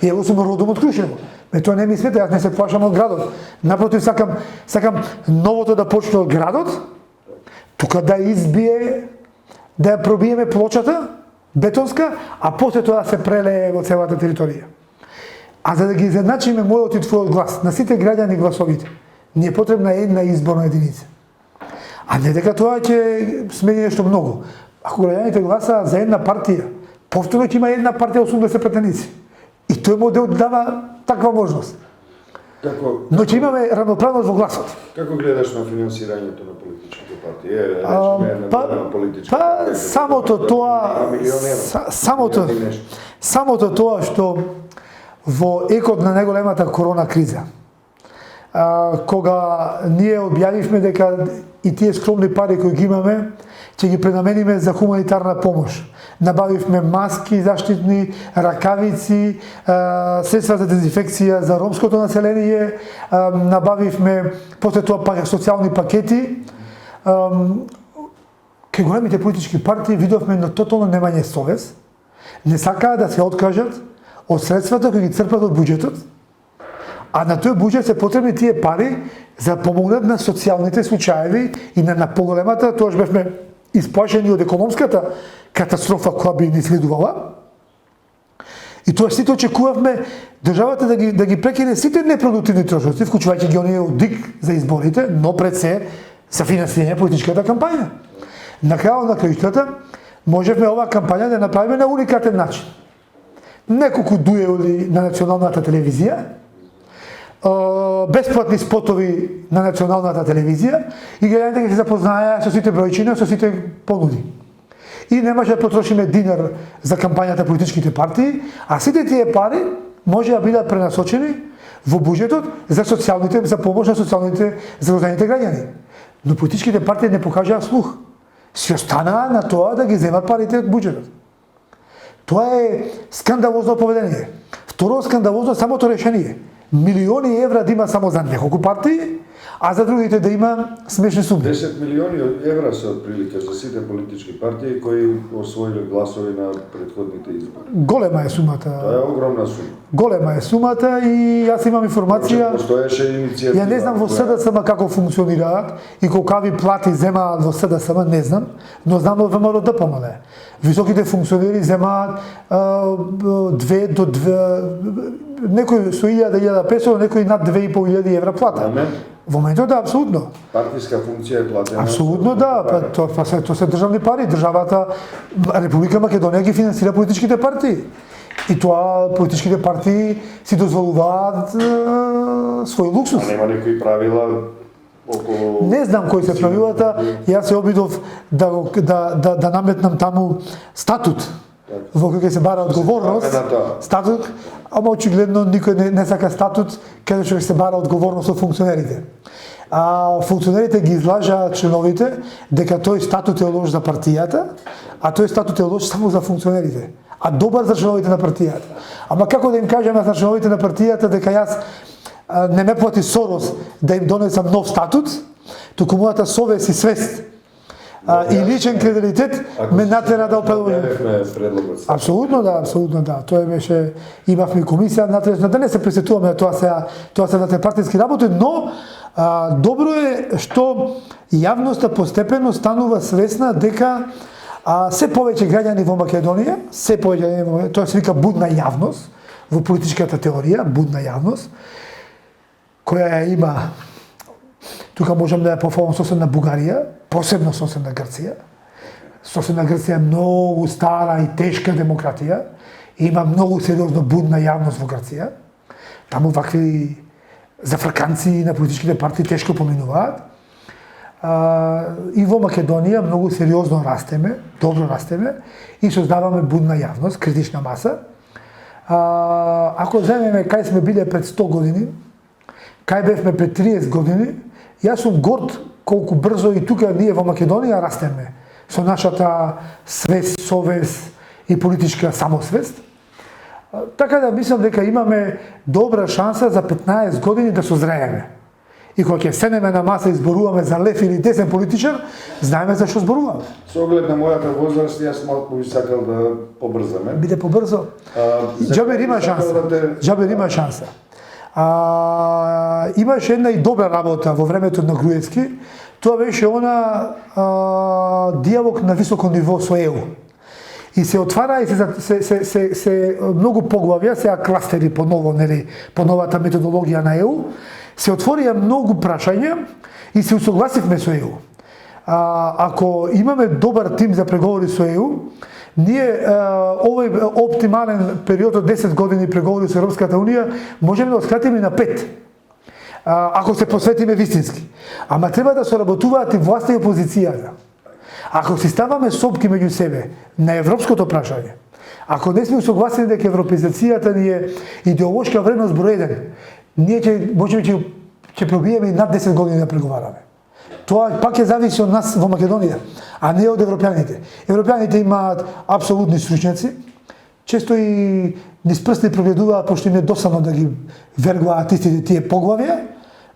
И ево сум родом од Крушево. Тоа не ми смета, јас не се плашам од градот. Напротив, сакам новото да почне од градот, тука да избие, да ја пробиеме плочата, бетонска, а после тоа да се прелее во целата територија. А за да ги изедначиме мојот и твојот глас, на сите граѓани гласовите, ни е потребна една изборна единица. А не дека тоа ќе смени нешто многу. Ако граѓаните гласаат за една партија, повторно ќе има една партија 80 пратеници. И тој модел дава таква можност. Но ќе имаме равноправност во гласот. Како гледаш на финансирањето на политичките партии? Самото тоа што во екот на најголемата корона криза, кога ние објавивме дека и тие скромни пари кои ги имаме, ќе ги пренамениме за хуманитарна помош. Набавивме маски заштитни, ракавици, средства за дезинфекција за ромското население, набавивме после тоа социјални пакети. Кај големите политички партии видовме на тотално немање совест, не сакаа да се откажат од средствата кои ги црпат од буџетот, а на тој буџет се потребни тие пари за да помогнат на социјалните случаеви и на поголемата, тоаш бевме исплашени од економската катастрофа која би ни следувала. И тоа сите очекувавме државата да ги прекине сите непродуктивни трошоци, вклучувајќи ги оние од ДИК за изборите, но пред се за финансирање политичката кампања. На крајот на краиштата можевме оваа кампања да направиме на уникатен начин. Неколку дуели на националната телевизија, бесплатни спотови на националната телевизија и граѓаните ќе се запознаеа со сите бројчина, со сите понуди. И немаше да потрошиме динар за кампањата политичките партии, а сите тие пари може да бидат пренасочени во буџетот за помош на социјалните загрозените граѓани. Но политичките партии не покажаа слух. Се останаа на тоа да ги земат парите од буџетот. Тоа е скандалозно поведение. Второ скандалозно самото решение. милиони евра да има само за неколку партии, а за другите да има смешни суми. 10 милиони евра се отприлика за сите политички партии кои освоиле гласови на претходните избори. Голема е сумата. Тоа е огромна сума. Голема е сумата и јас имам информација. Постоеше иницијатива. Ја не знам во СДСМ како функционираат и колкави плати земаат во СДСМ, не знам, но знам во ВМРО ДПМН. Високите функционери земаат 2 до 2, некој со 1000-1500, некој над 2500 евра плата. Во моментот да, апсолутно. Партиска функција е платена. Апсолутно да, тоа се државни пари, државата Република Македонија ги финансира политичките партии. И тоа политичките партии си дозволуваат свој луксус. А нема некои правила околу... Не знам кои се правилата, јас се обидов да наметнам таму статут во кој ќе се бара одговорност, статут, ама очигледно никој не сака статут каде што ќе се бара одговорност од функционерите. А функционерите ги излажаат членовите дека тој статут е лош за партијата, а тој статут е лош само за функционерите, а добар за членовите на партијата. Ама како да им кажам на членовите на партијата дека јас не ме плати Сорос да им донесам нов статут, туку мојата совест и свест и личен кредитет ме натера да опелувам. Апсолутно да. Тоа беше, имавме комисија натрешна, да не се присетуваме тоа се на партиски работи, но добро е што јавноста постепено станува свесна дека се повеќе граѓани во Македонија, тоа се вика будна јавност во политичката теорија, будна јавност, која има, тука можам да ја пофалам соседна Бугарија, посебно соседна Грција. Соседна Грција е многу стара и тешка демократија, има многу сериозно будна јавност во Грција. Таму вакви зафрканци на политичките партии тешко поминуваат. И во Македонија многу сериозно растеме, добро растеме и создаваме будна јавност, критична маса. Ако земеме кај сме биле пред 100 години, кај бевме пред 30 години, јас сум горд колку брзо и тука ние во Македонија растеме со нашата свест, совест и политичка самосвест. Така да мислам дека имаме добра шанса за 15 години да созрееме. И кога ќе седнеме на маса и зборуваме за лев или десен политичар, знаеме за што зборуваме. Со оглед на мојата возраст, јас малку би сакал да побрзаме. Биде побрзо. Џабер има шанса. Имаше една и добра работа во времето на Груевски. Тоа беше диалог на високо ниво со ЕУ. И се отвара и се многу поглавја, сега кластери по ново, нели, по новата методологија на ЕУ, се отворија многу прашања и се усогласивме со ЕУ. Ако имаме добар тим за преговори со ЕУ, ние овој оптимален период од 10 години преговори со Европската Унија можеме да скратиме на 5. Ако се посветиме вистински. Ама треба да соработуваат и власта и опозицијата. Ако си ставаме сопки меѓу себе на европското прашање, ако не сме согласени дека европеизацијата ни е идеолошка вредност број 1, ние можеме ќе пробиеме и над 10 години да преговараме. Тоа пак ќе зависи од нас во Македонија, а не од европјаните. Европјаните имаат апсолутни стручњаци, често и низ прсти прогледуваат, пошто им е досадно да ги вергуваат истите тие поглавја,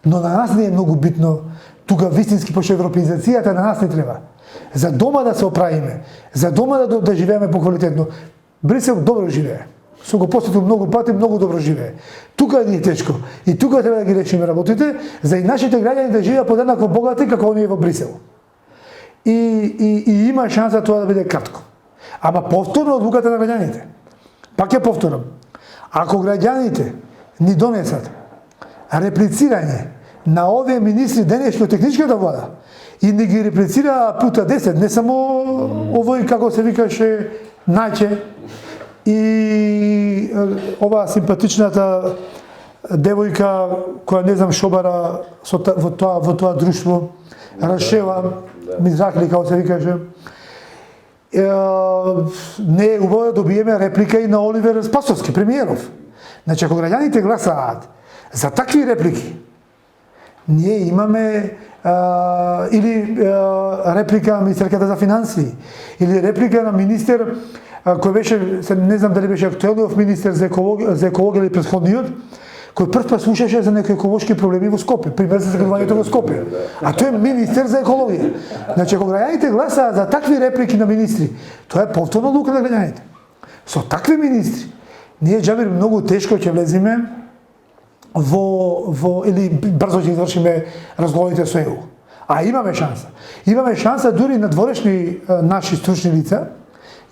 но на нас не е многу битно тука вистински, пошто европеизацијата на нас не треба. За дома да се оправиме, за дома да живееме поквалитетно. Брисел добро живее. Со го посетил многу пати, многу добро живее. Тука ни е тешко. И тука треба да ги решиме работите, за и нашите граѓани да живеат подеднакво богати како оние во Брисел. И има шанса тоа да биде кратко. Ама повторно одлуката на граѓаните. Пак ја повторам. Ако граѓаните ни донесат реплицирање на овие министри денешни од техничката влада и ни ги реплицира пута 10, не само овој, како се викаше, Најче и оваа симпатичната девојка која не знам шобара во тоа друштво, Рашева, Мизрахли, како се викаше, не е убаво да добиеме реплика и на Оливер Спасовски, премиеров. Значи, ако граѓаните гласаат за такви реплики, ние имаме или реплика на министерката за финансии, или реплика на министер кој беше, не знам дали беше актуелниот министер за екологија или претходниот, кој прв пат слушаше за некои еколошки проблеми во Скопје, пример за загревањето во Скопје. А тој е министер за екологија. Значи, ако граѓаните гласаат за такви реплики на министри, тоа е повторна лука на граѓаните. Со такви министри, ние, Џабир, многу тешко ќе влеземе или брзо ќе извршиме разговорите со ЕУ. А имаме шанса. Имаме шанса дури на дворешни наши стручни лица,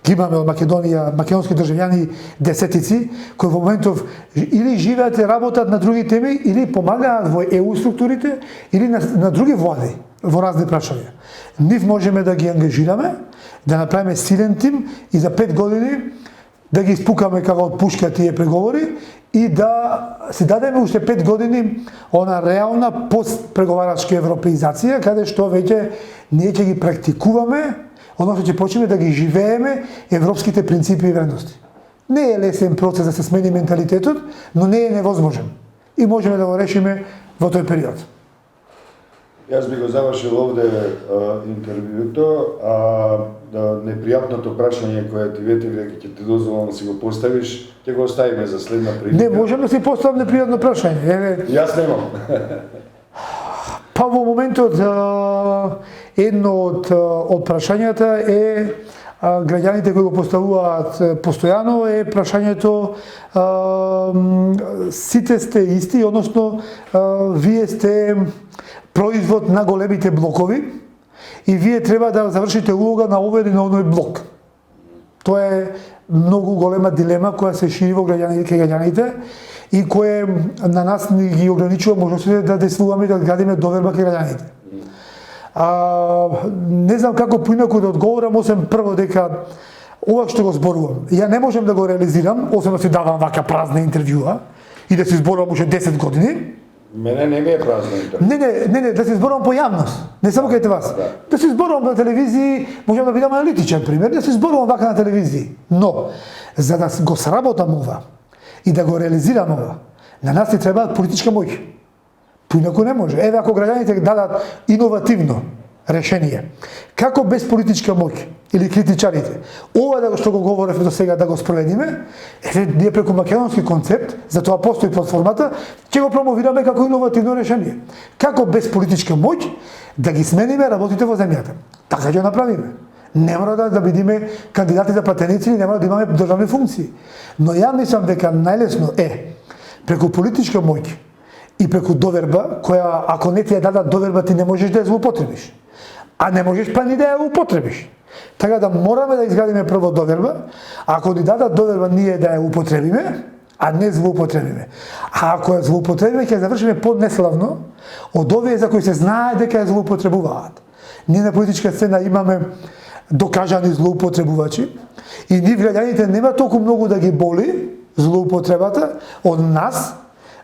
ги имаме од Македонија, македонски државјани десетици, кои во моментов или живеат и работат на други теми, или помагаат во ЕУ структурите, или на други влади во разни прашања. Нив можеме да ги ангажираме, да направиме силен тим и за 5 години да ги испукаме како од пушка тие преговори и да си дадеме уште 5 години она реална постпреговарачка европеизација, каде што веќе ние ќе ги практикуваме, односно ќе почнеме да ги живееме европските принципи и вредности. Не е лесен процес да се смени менталитетот, но не е невозможен. И можеме да го решиме во тој период. Јас би го завршил овде интервјуто, а непријатното прашање кое ти ветив дека ќе ти дозволам да си го поставиш, ќе го оставиме за следна прилика. Не можам да си поставам непријатно прашање. Јас немам. Па во моментот едно од прашањата е граѓаните кои го поставуваат постојано е прашањето сите сте исти, односно вие сте производ на големите блокови и вие треба да завршите улога на овој или на оној блок. Тоа е многу голема дилема која се шири во граѓаните и кое на нас ни ги ограничува можностите да действуваме и да градиме доверба кај граѓаните. Не знам како поинаку да одговорам, освен прво дека ова што го зборувам, ја не можам да го реализирам, освен да си давам вака празна интервјуа и да си зборувам уште 10 години. Мене не ми е празна интервјуа. Не, да си зборувам по јавност, не само кај вас. Да си зборувам на телевизии, можам да бидам аналитичен пример, да си зборувам вака на телевизии. Но, за да го сработам ова и да го реализирам ова, на нас ни требаат политичка моќ. Поинаку не може. Еве, ако граѓаните дадат иновативно решение, како без политичка моќ или критичарите, ова да што го говорев до сега да го спроведиме, ние преку македонски концепт, за тоа постои платформата, ќе го промовираме како иновативно решение. Како без политичка моќ да ги смениме работите во земјата. Така ќе направиме. Не мора да бидеме кандидати за пратеници, не мора да имаме државни функции. Но ја мислам дека најлесно е преку политичка моќ и преку доверба, која ако не ти ја дадат доверба, ти не можеш да ја злоупотребиш. А не можеш па ни да ја употребиш. Така да мораме да изградиме прво доверба, а ако ни дадат доверба ние да ја употребиме, а не злоупотребиме. А ако ја злоупотребиме, ќе завршиме поднеславно од овие за кои се знае дека ја злоупотребуваат. Ние на политичка сцена имаме докажани злоупотребувачи и ние граѓаните нема толку многу да ги боли злоупотребата од нас,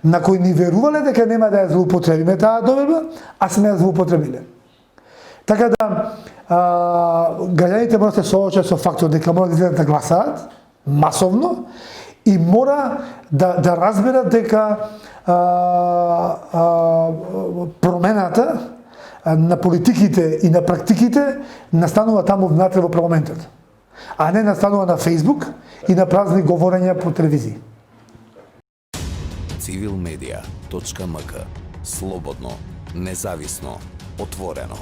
на кои ни верувале дека нема да ја злоупотребиме таа доверба, а сме ја злоупотребиле. Така да, граѓаните мора да се соочат со фактот дека мора да излезат да гласаат масовно и мора да разберат дека промената на политиките и на практиките настанува таму внатре во парламентот, а не настанува на Facebook и на празни говорења по телевизија. Civilmedia.mk. Слободно, независно, отворено.